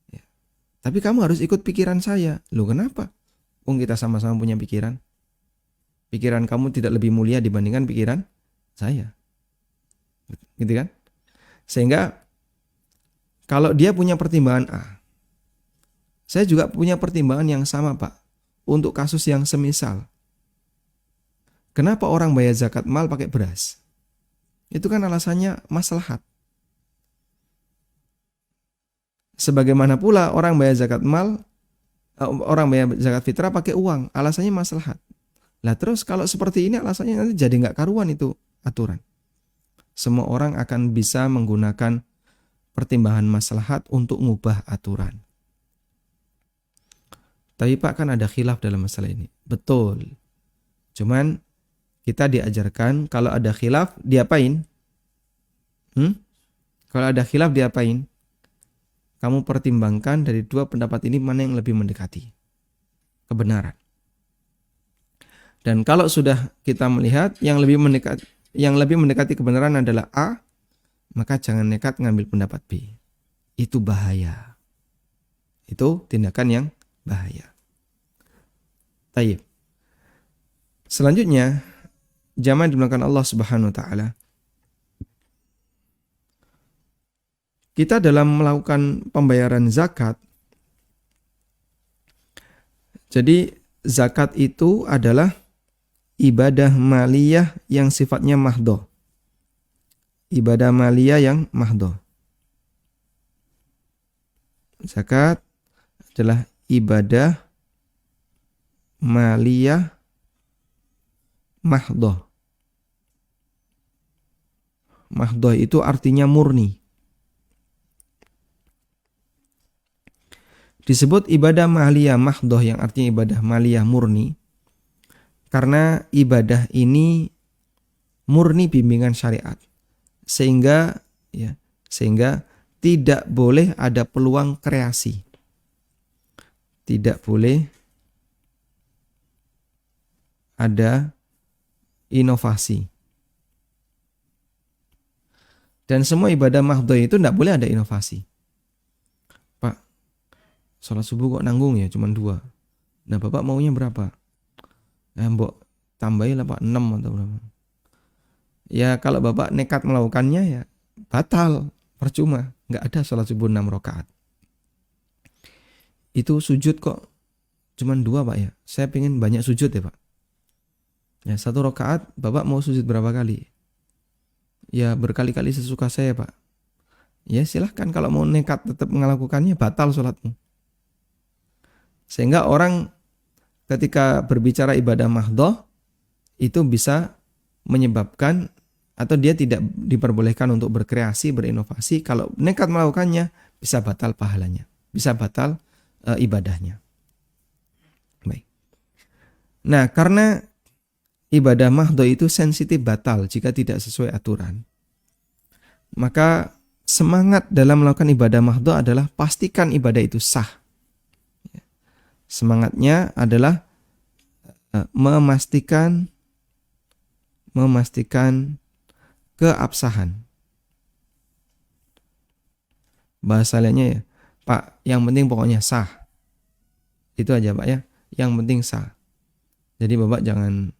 Ya. Tapi kamu harus ikut pikiran saya. Loh kenapa? Kita sama-sama punya pikiran. Pikiran kamu tidak lebih mulia dibandingkan pikiran saya. Gitu kan? Sehingga kalau dia punya pertimbangan A, saya juga punya pertimbangan yang sama, Pak. Untuk kasus yang semisal. Kenapa orang bayar zakat mal pakai beras? Itu kan alasannya maslahat. Sebagaimana pula orang bayar zakat mal, orang bayar zakat fitrah pakai uang, alasannya maslahat. Lah terus kalau seperti ini alasannya nanti jadi nggak karuan itu aturan. Semua orang akan bisa menggunakan pertimbangan maslahat untuk mengubah aturan. Tapi Pak kan ada khilaf dalam masalah ini. Betul. Cuman kita diajarkan kalau ada khilaf diapain? Kalau ada khilaf diapain? Kamu pertimbangkan dari dua pendapat ini mana yang lebih mendekati kebenaran. Dan kalau sudah kita melihat yang lebih mendekati kebenaran adalah A, maka jangan nekat ngambil pendapat B. Itu bahaya. Itu tindakan yang bahaya. Tayyib. Selanjutnya, jamaah dimulakan Allah Subhanahu wa taala. Kita dalam melakukan pembayaran zakat, jadi zakat itu adalah ibadah maliyah yang sifatnya mahdhah. Ibadah maliyah yang mahdhah. Zakat adalah ibadah maliyah mahdhah. Mahdhah itu artinya murni. Disebut ibadah maliyah mahdhah yang artinya ibadah maliyah murni karena ibadah ini murni bimbingan syariat. Sehingga tidak boleh ada peluang kreasi. Tidak boleh ada inovasi. Dan semua ibadah mahdhah itu tidak boleh ada inovasi. Pak, sholat subuh kok nanggung ya, cuma 2. Nah Bapak maunya berapa? Mbok tambahin lah Pak, 6 atau berapa. Ya kalau Bapak nekat melakukannya ya batal, percuma. Nggak ada sholat subuh 6 rakaat. Itu sujud kok cuma 2 Pak ya. Saya pengen banyak sujud ya Pak. Ya 1 rakaat Bapak mau sujud berapa kali? Ya berkali-kali sesuka saya Pak. Ya silahkan kalau mau nekat tetap melakukannya batal sholatmu. Sehingga orang ketika berbicara ibadah mahdhah itu bisa menyebabkan atau dia tidak diperbolehkan untuk berkreasi, berinovasi. Kalau nekat melakukannya bisa batal pahalanya, bisa batal ibadahnya. Baik. Nah, karena ibadah mahdhah itu sensitif batal jika tidak sesuai aturan, maka semangat dalam melakukan ibadah mahdhah adalah pastikan ibadah itu sah. Semangatnya adalah memastikan keabsahan. Bahasa lainnya ya, Pak, yang penting pokoknya sah. Itu aja Pak ya, yang penting sah. Jadi Bapak jangan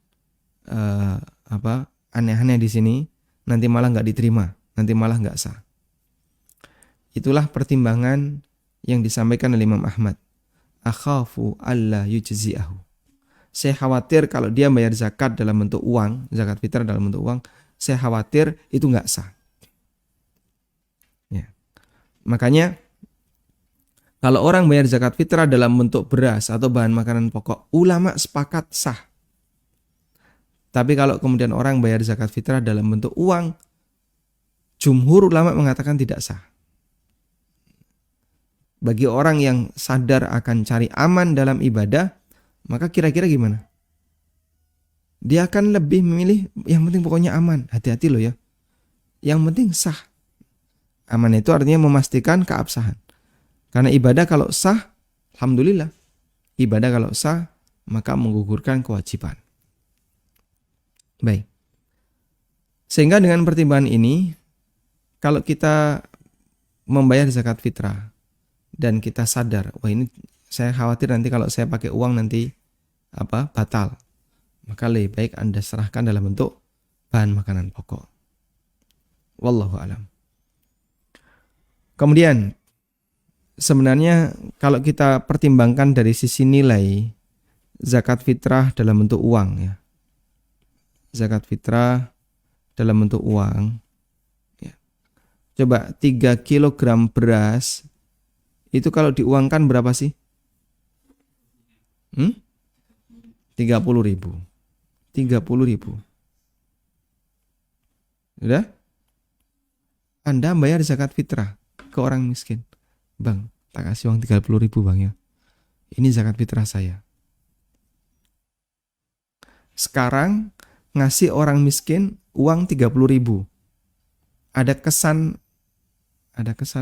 aneh-aneh di sini, nanti malah nggak diterima, nanti malah nggak sah. Itulah pertimbangan yang disampaikan oleh Imam Ahmad. Akhafu alla yujzi'ahu. Saya khawatir kalau dia bayar zakat dalam bentuk uang, zakat fitrah dalam bentuk uang, saya khawatir itu nggak sah. Ya. Makanya kalau orang bayar zakat fitrah dalam bentuk beras atau bahan makanan pokok, ulama sepakat sah. Tapi kalau kemudian orang bayar zakat fitrah dalam bentuk uang, jumhur ulama mengatakan tidak sah. Bagi orang yang sadar akan cari aman dalam ibadah, maka kira-kira gimana? Dia akan lebih memilih yang penting pokoknya aman. Hati-hati loh ya. Yang penting sah. Aman itu artinya memastikan keabsahan. Karena ibadah kalau sah, alhamdulillah. Ibadah kalau sah, maka menggugurkan kewajiban. Baik. Sehingga dengan pertimbangan ini, kalau kita membayar zakat fitrah dan kita sadar, wah ini saya khawatir nanti kalau saya pakai uang nanti batal. Maka lebih baik Anda serahkan dalam bentuk bahan makanan pokok. Wallahu alam. Kemudian sebenarnya kalau kita pertimbangkan dari sisi nilai zakat fitrah dalam bentuk uang ya. Zakat fitrah dalam bentuk uang ya. Coba 3 kilogram beras itu kalau diuangkan berapa sih? 30.000. 30.000. Sudah? Anda bayar zakat fitrah ke orang miskin. Bang, tak kasih uang 30.000 bang ya. Ini zakat fitrah saya. Sekarang ngasih orang miskin uang 30.000. Ada kesan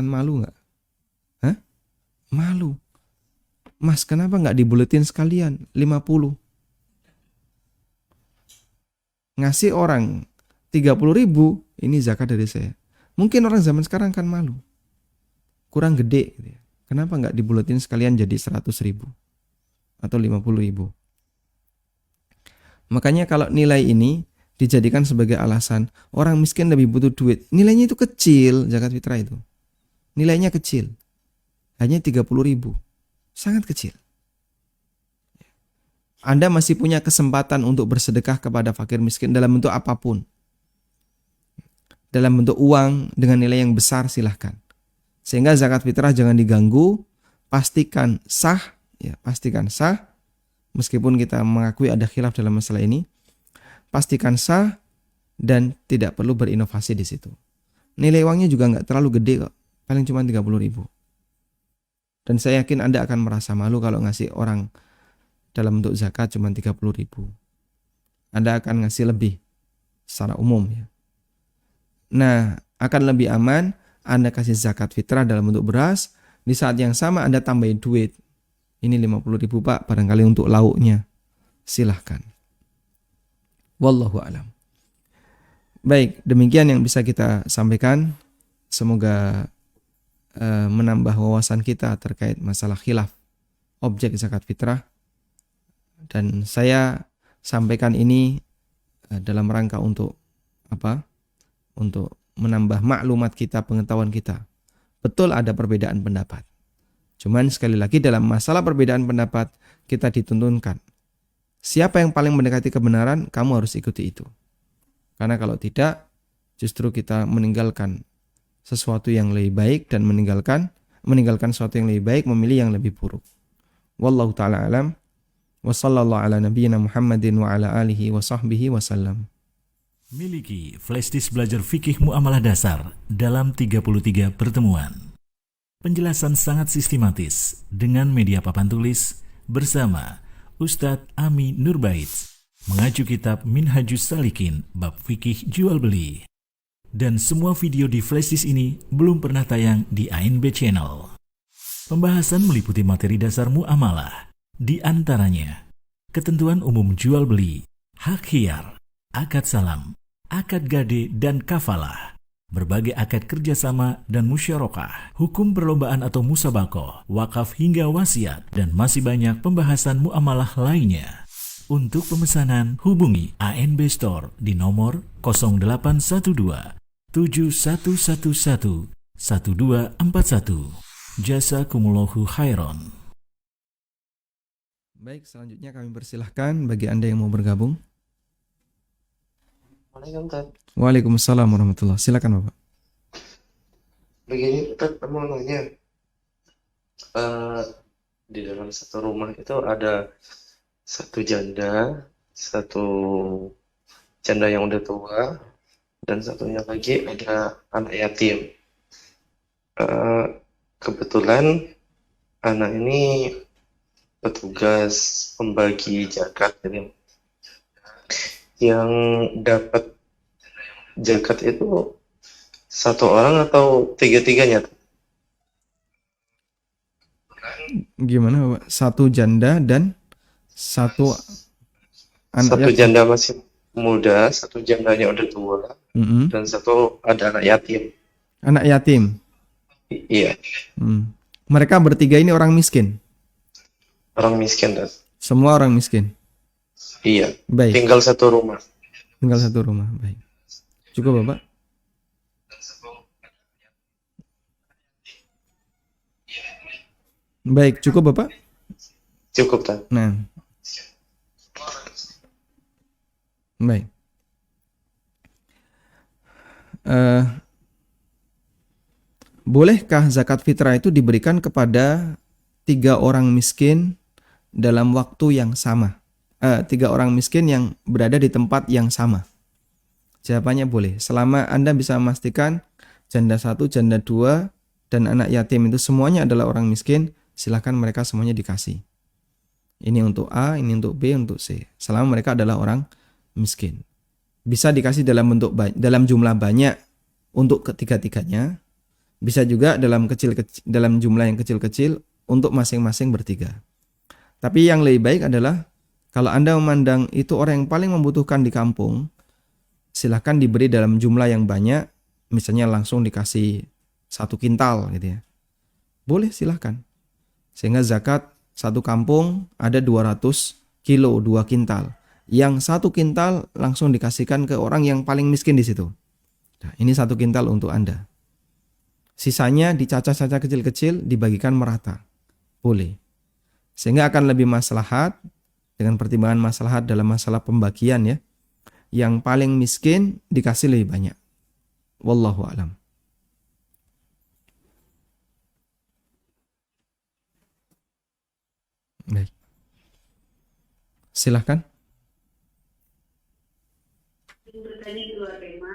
malu nggak? Hah? Malu. Mas, kenapa nggak dibuletin sekalian 50? Ngasih orang 30.000, ini zakat dari saya. Mungkin orang zaman sekarang kan malu. Kurang gede. Kenapa nggak dibuletin sekalian jadi 100.000 atau 50.000? Makanya kalau nilai ini dijadikan sebagai alasan orang miskin lebih butuh duit, nilainya itu kecil zakat fitrah itu. Nilainya kecil. Hanya 30.000. Sangat kecil. Anda masih punya kesempatan untuk bersedekah kepada fakir miskin dalam bentuk apapun. Dalam bentuk uang dengan nilai yang besar silahkan. Sehingga zakat fitrah jangan diganggu, pastikan sah, ya, pastikan sah. Meskipun kita mengakui ada khilaf dalam masalah ini, pastikan sah dan tidak perlu berinovasi di situ. Nilai uangnya juga nggak terlalu gede kok, paling cuma 30.000. Dan saya yakin Anda akan merasa malu kalau ngasih orang dalam bentuk zakat cuma 30.000. Anda akan ngasih lebih secara umum ya. Nah, akan lebih aman Anda kasih zakat fitrah dalam bentuk beras, di saat yang sama Anda tambahin duit. Ini 50.000 Pak, barangkali untuk lauknya. Silahkan. Wallahu alam. Baik, demikian yang bisa kita sampaikan. Semoga menambah wawasan kita terkait masalah khilaf objek zakat fitrah. Dan saya sampaikan ini dalam rangka untuk apa? Untuk menambah maklumat kita, pengetahuan kita. Betul ada perbedaan pendapat. Cuman sekali lagi dalam masalah perbedaan pendapat kita dituntunkan. Siapa yang paling mendekati kebenaran, kamu harus ikuti itu. Karena kalau tidak, justru kita meninggalkan sesuatu yang lebih baik dan meninggalkan sesuatu yang lebih baik, memilih yang lebih buruk. Wallahu ta'ala alam. Wa sallallahu ala nabiyyina Muhammadin wa ala alihi wa sahbihi wasallam. Miliki flashdisk belajar fikih muamalah dasar dalam 33 pertemuan. Penjelasan sangat sistematis dengan media papan tulis bersama Ustadz Ami Nurbait. Mengacu kitab Minhajus Salikin bab fikih jual beli. Dan semua video di flashdisk ini belum pernah tayang di ANB Channel. Pembahasan meliputi materi dasar muamalah. Di antaranya, ketentuan umum jual beli, hak khiyar, akad salam, akad gade dan kafalah, berbagai akad kerjasama dan musyarakah, hukum perlombaan atau musabakoh, wakaf hingga wasiat, dan masih banyak pembahasan muamalah lainnya. Untuk pemesanan, hubungi ANB Store di nomor 0812 7111 1241. Jazakumullahu khairan. Baik, selanjutnya kami persilahkan bagi Anda yang mau bergabung. Waalaikumsalam warahmatullahi wabarakatuh. Silakan Bapak. Begini, Ustaz, mau nanya, di dalam satu rumah itu ada satu janda, satu janda yang udah tua, dan satunya lagi ada anak yatim. Eh, Kebetulan anak ini petugas pembagi zakat, jadi yang dapat zakat itu satu orang atau tiga-tiganya? Gimana Bapak? Satu janda dan satu anak Satu yatim. janda masih muda, satu jandanya udah tua, Mm-mm. dan satu ada anak yatim. Anak yatim. Iya, Mereka bertiga ini orang miskin. orang miskin, dan Semua orang miskin. iya, Baik, tinggal satu rumah. tinggal satu rumah. Baik. Cukup Bapak? Baik, cukup Bapak? Cukup, Tan. Nah, baik. Bolehkah zakat fitrah itu diberikan kepada 3 orang miskin dalam waktu yang sama? 3 orang miskin yang berada di tempat yang sama. Jawabannya boleh. Selama Anda bisa memastikan janda 1, janda 2, dan anak yatim itu semuanya adalah orang miskin, silakan mereka semuanya dikasih. Ini untuk A, ini untuk B, untuk C. Selama mereka adalah orang miskin. Bisa dikasih dalam jumlah banyak untuk ketiga-tiganya. Bisa juga dalam jumlah yang kecil-kecil untuk masing-masing bertiga. Tapi yang lebih baik adalah kalau Anda memandang itu orang yang paling membutuhkan di kampung, silahkan diberi dalam jumlah yang banyak, misalnya langsung dikasih 1 kintal gitu ya. Boleh, silahkan. Sehingga zakat satu kampung ada 200 kilo, 2 kintal. Yang 1 kintal langsung dikasihkan ke orang yang paling miskin di situ. Nah, ini 1 kintal untuk Anda. Sisanya dicacah-cacah kecil-kecil, dibagikan merata. Boleh. Sehingga akan lebih maslahat dengan pertimbangan maslahat dalam masalah pembagian ya. Yang paling miskin dikasih lebih banyak. Wallahu a'lam. Baik. Silahkan. Bertanya dua tema.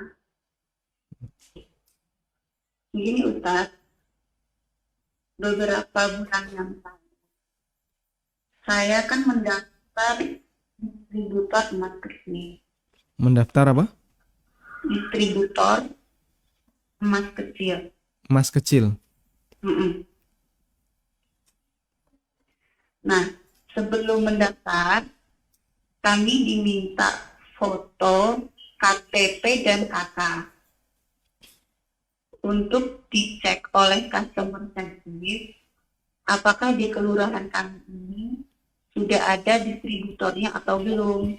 Begini Ustaz, beberapa bulan yang lalu, saya kan mendaftar distributor emas kecil. Mendaftar apa? Distributor emas kecil. Emas kecil. Mm-mm. Nah, sebelum mendaftar, kami diminta foto KTP dan KK untuk dicek oleh customer service apakah di kelurahan kami ini sudah ada distributornya atau belum.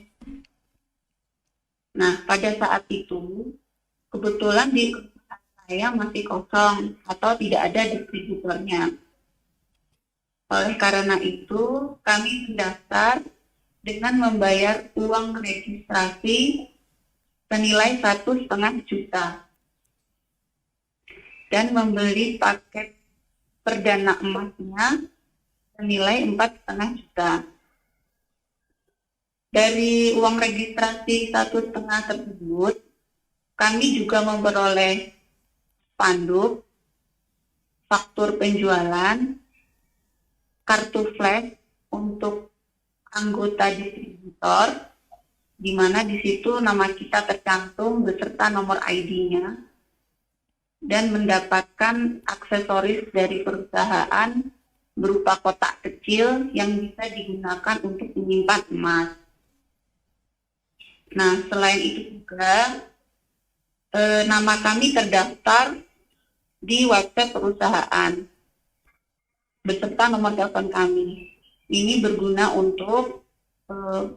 Nah, pada saat itu kebetulan di kelurahan saya masih kosong atau tidak ada distributornya. Oleh karena itu, kami mendaftar dengan membayar uang registrasi senilai 1,5 juta dan membeli paket perdana emasnya senilai 4,5 juta. Dari uang registrasi 1,5 tersebut, kami juga memperoleh spanduk, faktur penjualan, kartu flash untuk anggota distributor, di mana di situ nama kita tercantum beserta nomor ID-nya, dan mendapatkan aksesoris dari perusahaan berupa kotak kecil yang bisa digunakan untuk menyimpan emas. Nah, selain itu juga nama kami terdaftar di website perusahaan beserta nomor telepon kami. Ini berguna untuk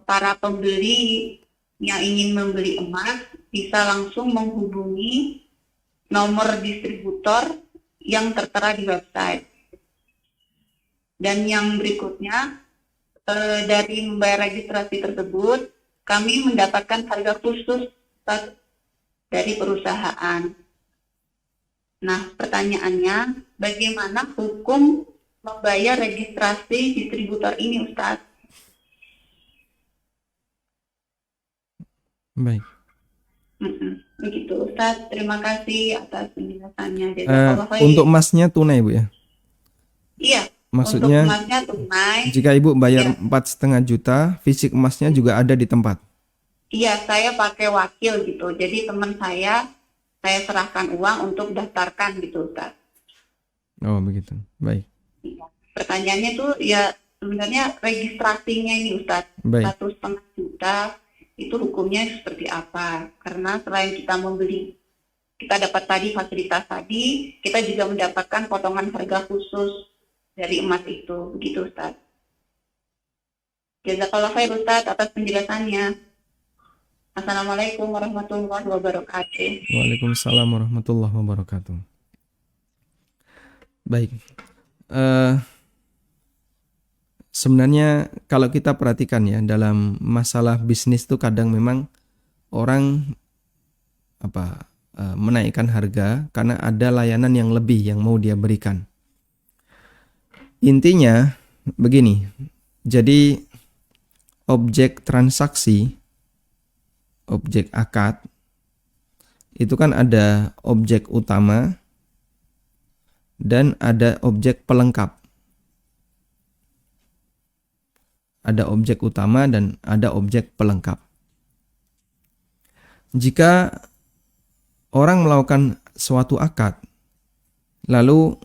para pembeli yang ingin membeli emas bisa langsung menghubungi nomor distributor yang tertera di website. Dan yang berikutnya, dari membayar registrasi tersebut, kami mendapatkan harga khusus dari perusahaan. Nah, pertanyaannya, bagaimana hukum membayar registrasi distributor ini, Ustaz? Baik. Begitu Ustaz, terima kasih atas penjelasannya. Jazakallah khair. Untuk emasnya tunai Bu ya? Iya, Maksudnya untuk emasnya tunai. jika Ibu bayar Iya. 4,5 juta, fisik emasnya juga ada di tempat. Iya, saya pakai wakil gitu. Jadi teman saya serahkan uang untuk daftarkan gitu Ustaz. Oh begitu, baik. Iya. Pertanyaannya tuh ya sebenarnya registrasinya ini Ustaz, Baik. 1,5 juta itu hukumnya seperti apa? Karena selain kita membeli, kita dapat tadi fasilitas tadi, kita juga mendapatkan potongan harga khusus dari emas itu, begitu Ustaz. Jazakallah khair Ustaz atas penjelasannya. Assalamualaikum warahmatullahi wabarakatuh. Waalaikumsalam warahmatullahi wabarakatuh. Baik. Sebenarnya kalau kita perhatikan ya, dalam masalah bisnis itu kadang memang orang menaikkan harga karena ada layanan yang lebih yang mau dia berikan. Intinya begini. Jadi objek transaksi, objek akad itu kan ada objek utama dan ada objek pelengkap. Ada objek utama dan ada objek pelengkap. Jika orang melakukan suatu akad, lalu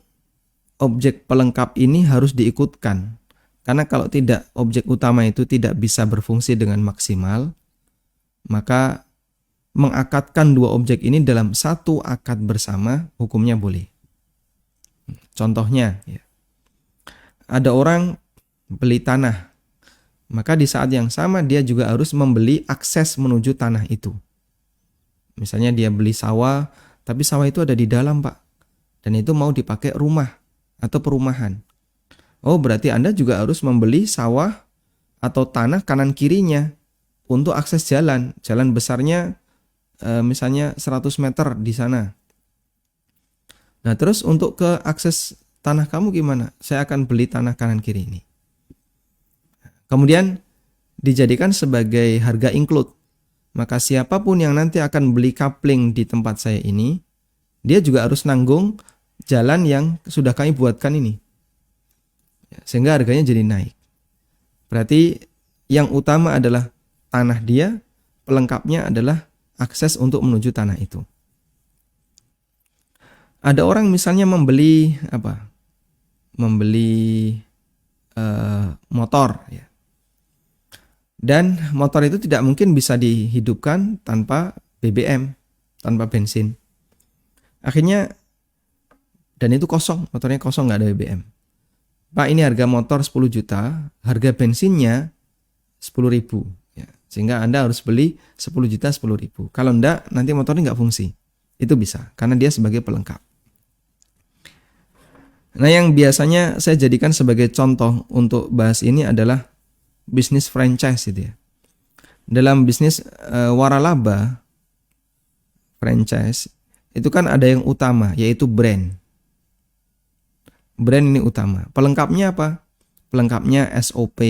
objek pelengkap ini harus diikutkan. Karena kalau tidak, objek utama itu tidak bisa berfungsi dengan maksimal, maka mengakadkan dua objek ini dalam satu akad bersama hukumnya boleh. Contohnya, ya, ada orang beli tanah, maka di saat yang sama dia juga harus membeli akses menuju tanah itu. Misalnya dia beli sawah, tapi sawah itu ada di dalam Pak, dan itu mau dipakai rumah atau perumahan. Oh berarti Anda juga harus membeli sawah atau tanah kanan kirinya untuk akses jalan. Jalan besarnya misalnya 100 meter di sana. Nah terus untuk ke akses tanah kamu gimana? Saya akan beli tanah kanan kiri ini. Kemudian dijadikan sebagai harga include. Maka siapapun yang nanti akan beli coupling di tempat saya ini, dia juga harus nanggung jalan yang sudah kami buatkan ini. Sehingga harganya jadi naik. Berarti yang utama adalah tanah dia, pelengkapnya adalah akses untuk menuju tanah itu. Ada orang misalnya membeli motor ya. Dan motor itu tidak mungkin bisa dihidupkan tanpa BBM, tanpa bensin. Akhirnya, dan itu kosong, motornya kosong, nggak ada BBM. Pak, ini harga motor 10 juta, harga bensinnya 10.000. Ya, sehingga Anda harus beli 10 juta 10.000. Kalau enggak, nanti motornya nggak fungsi. Itu bisa, karena dia sebagai pelengkap. Nah, yang biasanya saya jadikan sebagai contoh untuk bahas ini adalah bisnis franchise itu ya. Dalam bisnis waralaba franchise itu kan ada yang utama yaitu brand. Brand ini utama. Pelengkapnya apa? Pelengkapnya SOP,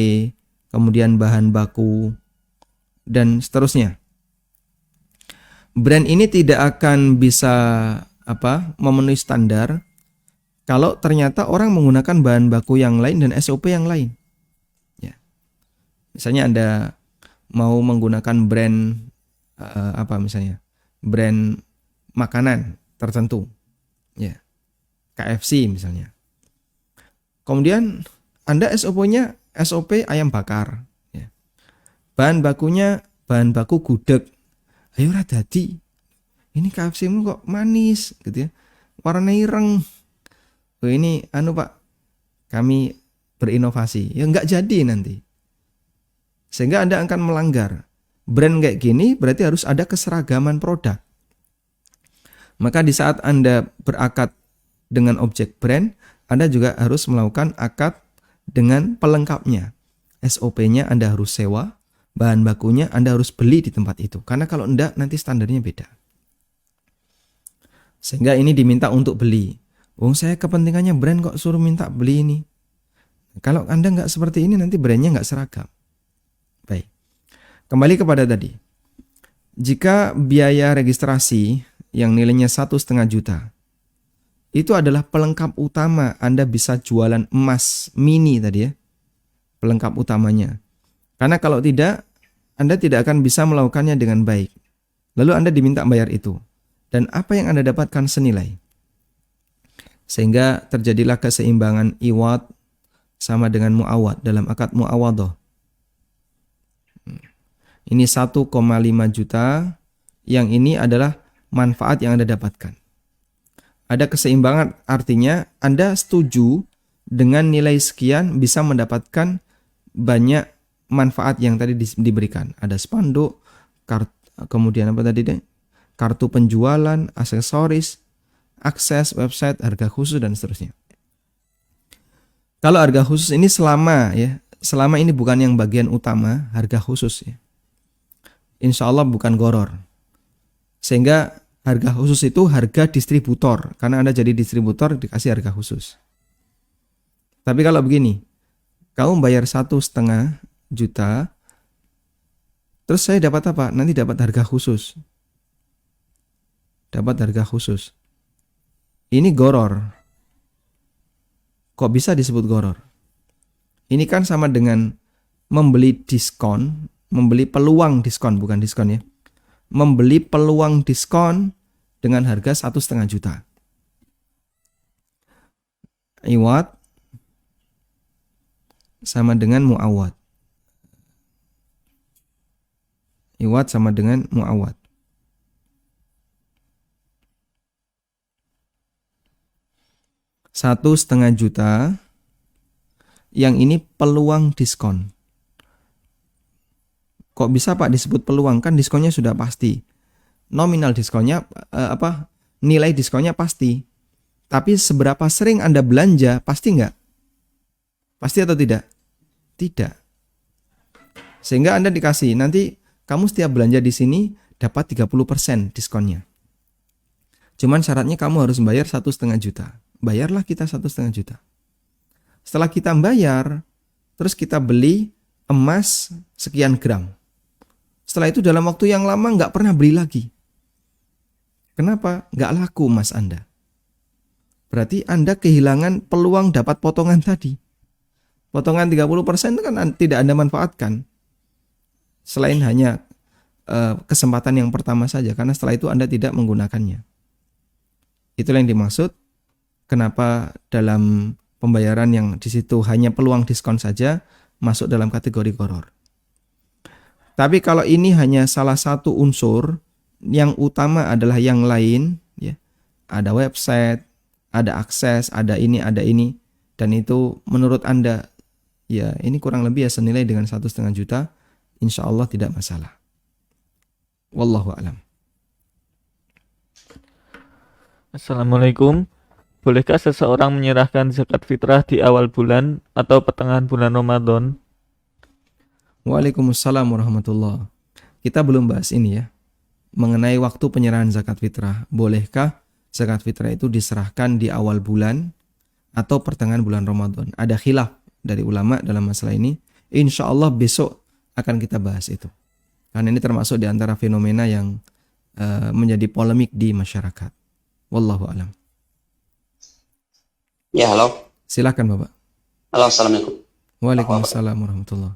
kemudian bahan baku dan seterusnya. Brand ini tidak akan bisa memenuhi standar kalau ternyata orang menggunakan bahan baku yang lain dan SOP yang lain. Misalnya Anda mau menggunakan brand misalnya brand makanan tertentu, ya KFC misalnya. Kemudian Anda SOP-nya SOP ayam bakar, ya. Bahan bakunya bahan baku gudeg. Ayo radadi, ini KFC-mu kok manis, gitu ya, warna ireng. Oh ini Pak, kami berinovasi, ya nggak jadi nanti. Sehingga Anda akan melanggar. Brand kayak gini berarti harus ada keseragaman produk. Maka di saat Anda berakad dengan objek brand, Anda juga harus melakukan akad dengan pelengkapnya. SOP-nya Anda harus sewa, bahan bakunya Anda harus beli di tempat itu. Karena kalau enggak nanti standarnya beda. Sehingga ini diminta untuk beli. Saya kepentingannya brand kok suruh minta beli ini. Kalau Anda nggak seperti ini nanti brandnya nggak seragam. Baik, kembali kepada tadi. Jika biaya registrasi yang nilainya 1,5 juta, itu adalah pelengkap utama Anda bisa jualan emas mini tadi ya. Pelengkap utamanya. Karena kalau tidak, Anda tidak akan bisa melakukannya dengan baik. Lalu Anda diminta bayar itu. Dan apa yang Anda dapatkan senilai. Sehingga terjadilah keseimbangan iwad sama dengan muawad dalam akad muawadah. Ini 1,5 juta, yang ini adalah manfaat yang Anda dapatkan. Ada keseimbangan, artinya Anda setuju dengan nilai sekian bisa mendapatkan banyak manfaat yang tadi diberikan. Ada spanduk, kemudian apa tadi deh? Kartu penjualan, aksesoris, akses website, harga khusus dan seterusnya. Kalau harga khusus ini selama ini bukan yang bagian utama, harga khusus ya. Insya Allah bukan goror. Sehingga harga khusus itu harga distributor. Karena Anda jadi distributor dikasih harga khusus. Tapi kalau begini, kamu bayar 1,5 juta, terus saya dapat apa? Nanti dapat harga khusus. Dapat harga khusus. Ini goror. Kok bisa disebut goror? Ini kan sama dengan membeli diskon, membeli peluang diskon, bukan diskon ya. Membeli peluang diskon dengan harga 1,5 juta. Iwad sama dengan muawad. Iwad sama dengan muawad. $1,5 juta, yang ini peluang diskon. Kok bisa Pak disebut peluang? Kan diskonnya sudah pasti. Nominal diskonnya nilai diskonnya pasti. Tapi seberapa sering Anda belanja, pasti nggak? Pasti atau tidak? Tidak. Sehingga Anda dikasih, nanti kamu setiap belanja di sini dapat 30% diskonnya. Cuman syaratnya kamu harus bayar 1,5 juta. Bayarlah kita 1,5 juta. Setelah kita bayar, terus kita beli emas sekian gram. Setelah itu dalam waktu yang lama nggak pernah beli lagi. Kenapa? Nggak laku emas Anda. Berarti Anda kehilangan peluang dapat potongan tadi. Potongan 30% itu kan tidak Anda manfaatkan. Selain hanya kesempatan yang pertama saja. Karena setelah itu Anda tidak menggunakannya. Itulah yang dimaksud. Kenapa dalam pembayaran yang di situ hanya peluang diskon saja masuk dalam kategori goror. Tapi kalau ini hanya salah satu unsur, yang utama adalah yang lain, ya. Ada website, ada akses, ada ini, dan itu menurut Anda, ya ini kurang lebih ya senilai dengan 1,5 juta, insya Allah tidak masalah. Wallahu a'lam. Assalamualaikum. Bolehkah seseorang menyerahkan zakat fitrah di awal bulan atau pertengahan bulan Ramadan? Waalaikumsalam warahmatullahi. Kita belum bahas ini ya. Mengenai waktu penyerahan zakat fitrah. Bolehkah zakat fitrah itu diserahkan di awal bulan atau pertengahan bulan Ramadan? Ada khilaf dari ulama dalam masalah ini. Insya Allah besok akan kita bahas itu. Karena ini termasuk di antara fenomena yang menjadi polemik di masyarakat. Wallahu a'lam. Ya, halo. Silakan Bapak. Halo, assalamualaikum. Waalaikumsalam warahmatullahi.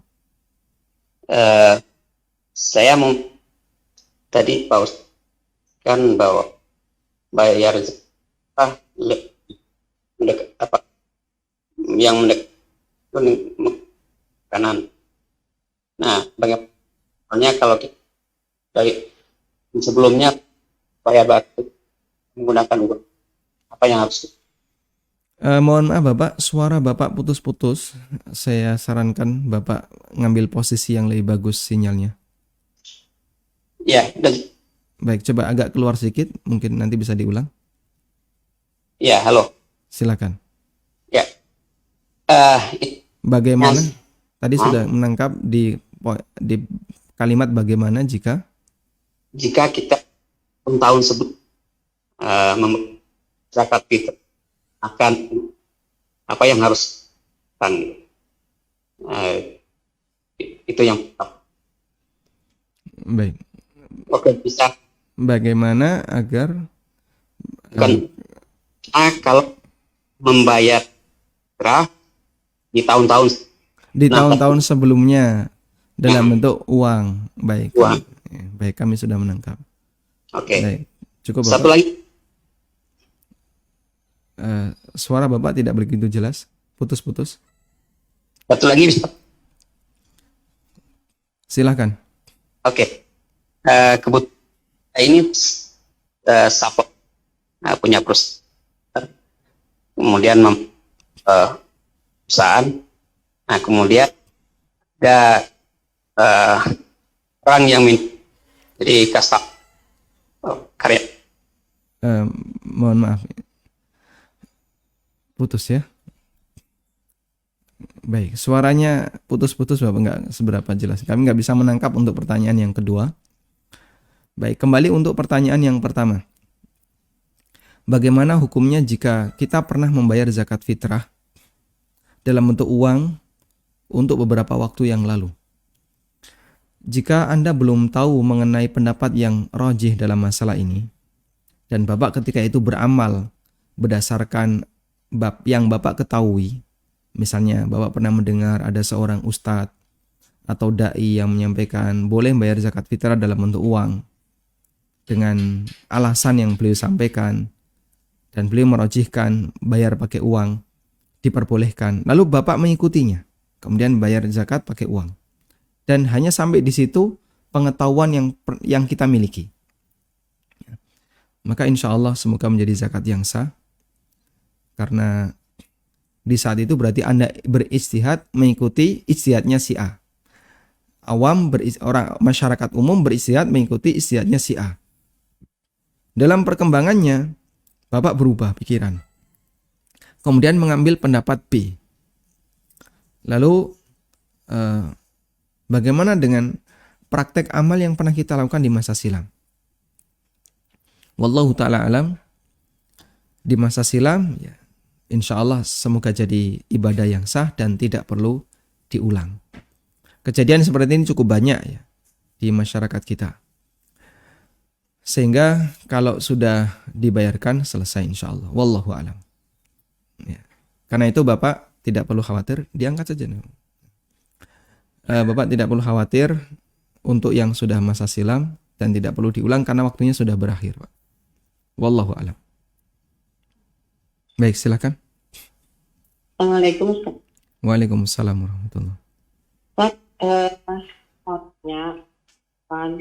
Saya mau tadi Pak Ustaz kan bahwa bayar yang kanan. Nah, bagaimana kalau dari sebelumnya bayar batu menggunakan uang, apa yang harus? Mohon maaf Bapak, suara Bapak putus-putus. Saya sarankan Bapak ngambil posisi yang lebih bagus sinyalnya. Ya, dan Baik, coba agak keluar sedikit, mungkin nanti bisa diulang. ya, halo. Silakan. Ya. Bagaimana? Tadi sudah menangkap di kalimat bagaimana jika kita tahun sebelum zakat fitrah akan apa yang harus itu yang baik. Oke, bisa. Bagaimana agar Kan kalau membayar fitrah di tahun-tahun di nah, tahun-tahun sebelumnya dalam bentuk uang? Baik. Uang. Baik, kami sudah menangkap. Oke. Baik. Cukup Satu Bapak. lagi. Suara Bapak tidak begitu jelas. Putus-putus. Satu lagi bisa. Silahkan. Oke. Kebetulan ini support punya perusahaan. Kemudian perusahaan. Nah, kemudian ada orang yang jadi custom karya. Mohon maaf. Putus ya. Baik, suaranya putus-putus Bapak, nggak seberapa jelas. Kami nggak bisa menangkap untuk pertanyaan yang kedua. Baik, kembali untuk pertanyaan yang pertama. Bagaimana hukumnya jika kita pernah membayar zakat fitrah dalam bentuk uang untuk beberapa waktu yang lalu? Jika Anda belum tahu mengenai pendapat yang rajih dalam masalah ini, dan Bapak ketika itu beramal berdasarkan bab yang Bapak ketahui, misalnya Bapak pernah mendengar ada seorang ustadz atau dai yang menyampaikan boleh bayar zakat fitrah dalam bentuk uang dengan alasan yang beliau sampaikan, dan beliau merajihkan bayar pakai uang diperbolehkan, lalu Bapak mengikutinya, kemudian bayar zakat pakai uang, dan hanya sampai di situ pengetahuan yang kita miliki, maka insya Allah semoga menjadi zakat yang sah, karena di saat itu berarti Anda beristihad mengikuti ijtihadnya si A. Orang masyarakat umum beristihad mengikuti ijtihadnya si A. Dalam perkembangannya, Bapak berubah pikiran. Kemudian mengambil pendapat B. Lalu bagaimana dengan praktek amal yang pernah kita lakukan di masa silam? Wallahu ta'ala alam. Di masa silam, ya, insya Allah semoga jadi ibadah yang sah dan tidak perlu diulang. Kejadian seperti ini cukup banyak ya di masyarakat kita. Sehingga kalau sudah dibayarkan selesai insya Allah. Wallahu a'lam. Ya. Karena itu Bapak tidak perlu khawatir, diangkat saja. Bapak tidak perlu khawatir untuk yang sudah masa silam dan tidak perlu diulang karena waktunya sudah berakhir, Pak. Wallahu a'lam. Baik, silakan. Assalamualaikum Ustaz. Waalaikumsalam warahmatullahi. Ustaz, maksudnya kan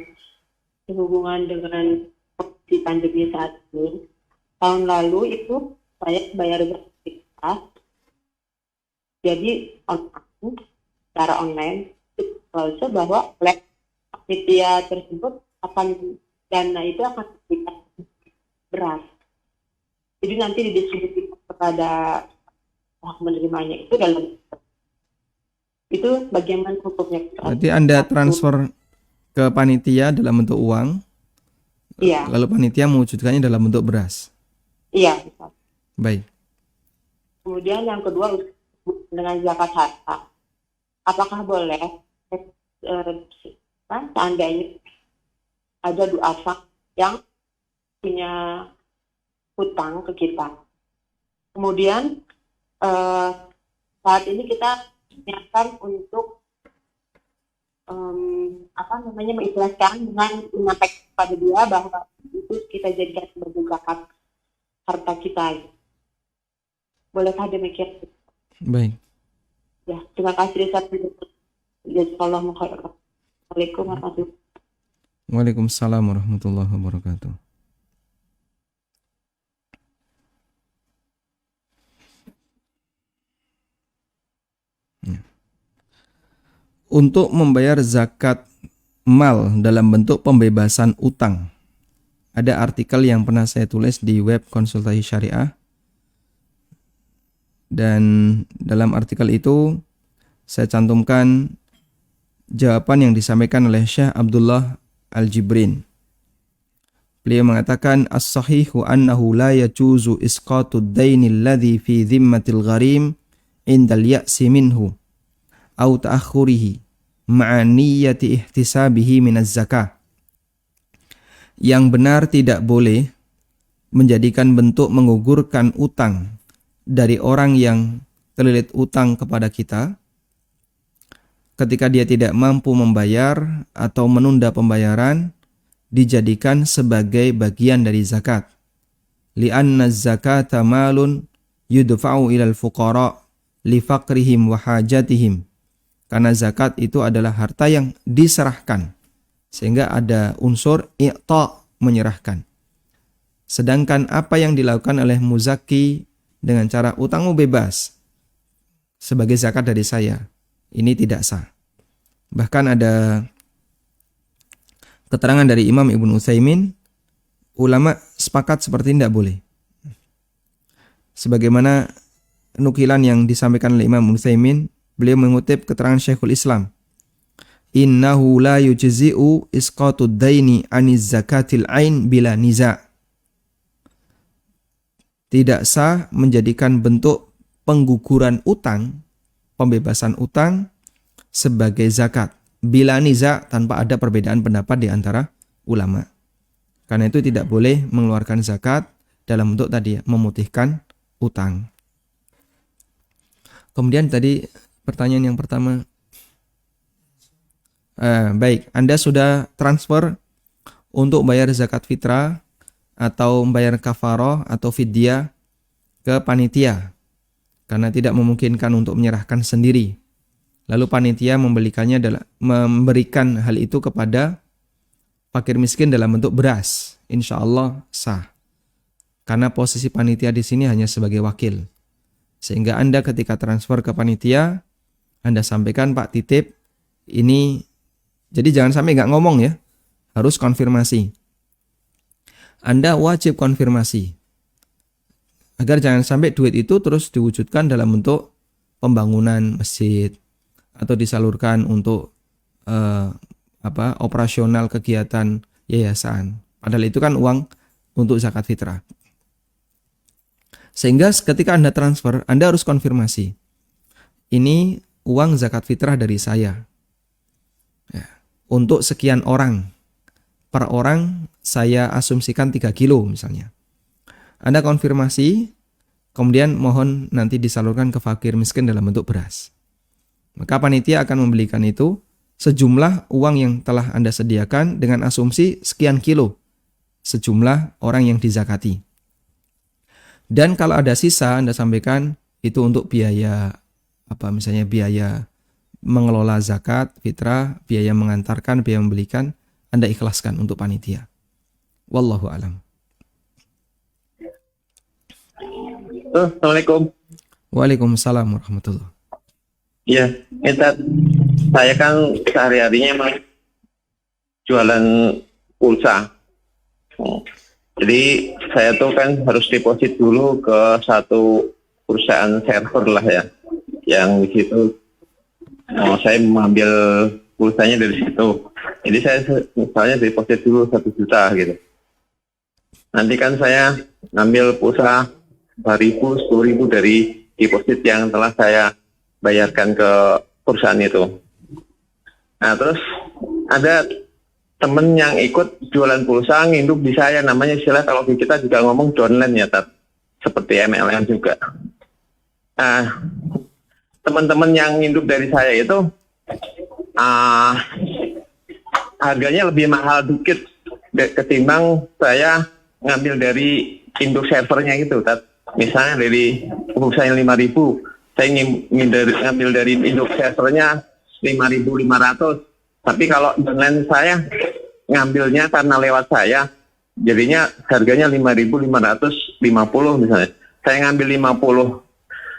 sehubungan dengan kondisi pandemi saat ini, tahun lalu itu saya bayar zakat, jadi secara online itu bahwa oleh panitia tersebut akan dana itu akan diberikan beras. Jadi nanti didistribusikan kepada hak menerimanya itu dalam itu bagaimana hukumnya? Berarti Anda transfer ke panitia dalam bentuk uang, iya. Lalu panitia mewujudkannya dalam bentuk beras. Iya. Baik. Kemudian yang kedua dengan zakat harta, apakah boleh seandainya ada duafa yang punya hutang ke kita, kemudian saat ini kita niatkan untuk mengikhlaskan dengan menyampaikan kepada dia bahwa itu kita jadikan sebagai zakat harta kita. Bolehkah demikian? Baik. Ya, terima kasih Ustaz. Jazakallahu khairan. Assalamualaikum warahmatullahi wabarakatuh. Waalaikumsalam warahmatullahi wabarakatuh. Untuk membayar zakat mal dalam bentuk pembebasan utang, ada artikel yang pernah saya tulis di web konsultasi syariah, dan dalam artikel itu saya cantumkan jawaban yang disampaikan oleh Syekh Abdullah Al-Jibrin. Beliau mengatakan, as-sahihu annahu la yajuzu isqatud daini alladhi fi dhimmatil gharim indal ya'si minhu au ta'akhurihi ma'a niyyati ihtisabihi minaz zakah. Yang benar tidak boleh menjadikan bentuk menggugurkan utang dari orang yang terlilit utang kepada kita ketika dia tidak mampu membayar atau menunda pembayaran dijadikan sebagai bagian dari zakat. Li'anna zakata malun yudfa'u ilal fuqara li faqrihim wa hajatihim. Karena zakat itu adalah harta yang diserahkan, sehingga ada unsur i'ta, menyerahkan. Sedangkan apa yang dilakukan oleh muzaki dengan cara utangmu bebas sebagai zakat dari saya, ini tidak sah. Bahkan ada keterangan dari Imam Ibnu Utsaimin, ulama sepakat seperti ini tidak boleh. Sebagaimana nukilan yang disampaikan oleh Imam Ibnu Utsaimin, beliau mengutip keterangan Syekhul Islam, innahu la yujzi'u isqatud daini aniz zakatil ain bila niza'. Tidak sah menjadikan bentuk pengguguran utang, pembebasan utang sebagai zakat bila niza, tanpa ada perbedaan pendapat di antara ulama. Karena itu tidak boleh mengeluarkan zakat dalam bentuk tadi memutihkan utang. Kemudian tadi pertanyaan yang pertama, baik, Anda sudah transfer untuk bayar zakat fitrah atau bayar kafaroh atau fidyah ke panitia karena tidak memungkinkan untuk menyerahkan sendiri. Lalu panitia memberikan hal itu kepada fakir miskin dalam bentuk beras. Insya Allah sah. Karena posisi panitia di sini hanya sebagai wakil. Sehingga Anda ketika transfer ke panitia, Anda sampaikan, Pak titip ini. Jadi jangan sampai nggak ngomong ya. Harus konfirmasi. Anda wajib konfirmasi. Agar jangan sampai duit itu terus diwujudkan dalam bentuk pembangunan masjid atau disalurkan untuk operasional kegiatan yayasan. Padahal itu kan uang untuk zakat fitrah. Sehingga ketika Anda transfer, Anda harus konfirmasi. Ini uang zakat fitrah dari saya. Ya, untuk sekian orang. Per orang saya asumsikan 3 kilo misalnya. Anda konfirmasi, kemudian mohon nanti disalurkan ke fakir miskin dalam bentuk beras. Maka panitia akan membelikan itu sejumlah uang yang telah Anda sediakan dengan asumsi sekian kilo sejumlah orang yang dizakati. Dan kalau ada sisa Anda sampaikan itu untuk biaya misalnya biaya mengelola zakat, fitrah, biaya mengantarkan, biaya membelikan, Anda ikhlaskan untuk panitia. Wallahu a'lam. Assalamualaikum. Waalaikumsalam warahmatullahi. Iya, saya kan sehari-harinya emang jualan pulsa. Jadi saya tuh kan harus deposit dulu ke satu perusahaan server lah ya. Yang di situ saya mengambil pulsanya dari situ. Jadi saya misalnya deposit dulu 1 juta gitu. Nanti kan saya ngambil pulsa 5.000, 10.000 dari deposit yang telah saya bayarkan ke perusahaan itu. Nah terus ada temen yang ikut jualan pulsa nginduk di saya, namanya istilah kalau di kita juga ngomong downline ya, seperti MLM juga. Nah teman-teman yang nginduk dari saya itu harganya lebih mahal dikit ketimbang saya ngambil dari induk servernya gitu, misalnya dari perusahaan 5.000, saya ngambil dari induk servernya 5.500. Tapi kalau dengan saya ngambilnya karena lewat saya, jadinya harganya 5.550 misalnya. Saya ngambil 50.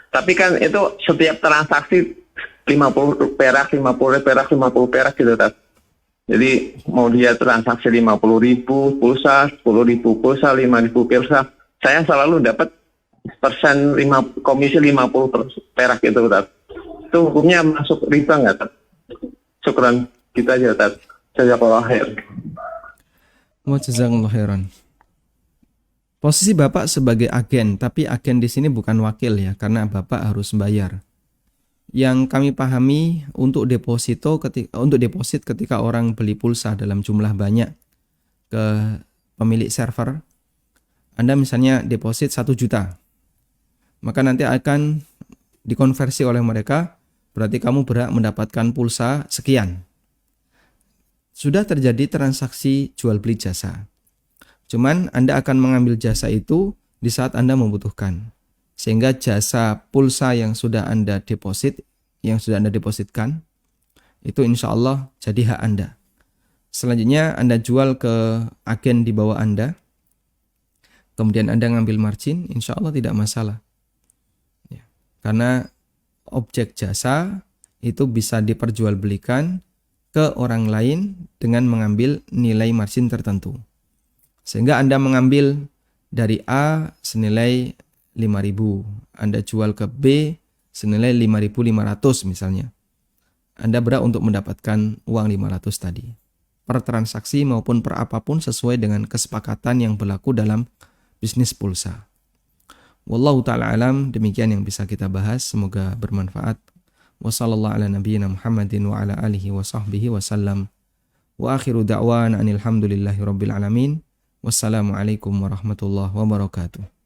Tapi kan itu setiap transaksi 50 perak, 50 perak, 50 perak gitu, Jadi mau dia transaksi 50.000 pulsa, 10.000 pulsa, 5.000 pulsa, saya selalu dapat komisi 50 perak itu, Itu hukumnya masuk riba nggak, Syukran, kita aja, Jazakallahu khair. Jazakallahu khairan. Posisi Bapak sebagai agen, tapi agen di sini bukan wakil ya, karena Bapak harus bayar. Yang kami pahami untuk deposit ketika orang beli pulsa dalam jumlah banyak ke pemilik server, Anda misalnya deposit 1 juta, maka nanti akan dikonversi oleh mereka, berarti kamu berhak mendapatkan pulsa sekian. Sudah terjadi transaksi jual beli jasa. Cuman Anda akan mengambil jasa itu di saat Anda membutuhkan. Sehingga jasa pulsa yang sudah Anda deposit, yang sudah Anda depositkan, itu insya Allah jadi hak Anda. Selanjutnya Anda jual ke agen di bawah Anda, kemudian Anda ngambil margin, insya Allah tidak masalah. Ya. Karena objek jasa itu bisa diperjualbelikan ke orang lain dengan mengambil nilai margin tertentu. Sehingga Anda mengambil dari A senilai 5.000, Anda jual ke B senilai 5.500 misalnya. Anda berhak untuk mendapatkan uang 500 tadi. Per transaksi maupun per apapun sesuai dengan kesepakatan yang berlaku dalam bisnis pulsa. Wallahu ta'ala alam, demikian yang bisa kita bahas, semoga bermanfaat. Wa sallallahu ala nabiyyina Muhammadin wa ala alihi wa sahbihi wa sallam. Wa akhiru da'wana anil hamdulillahi rabbil alamin. Wassalamualaikum warahmatullahi wabarakatuh.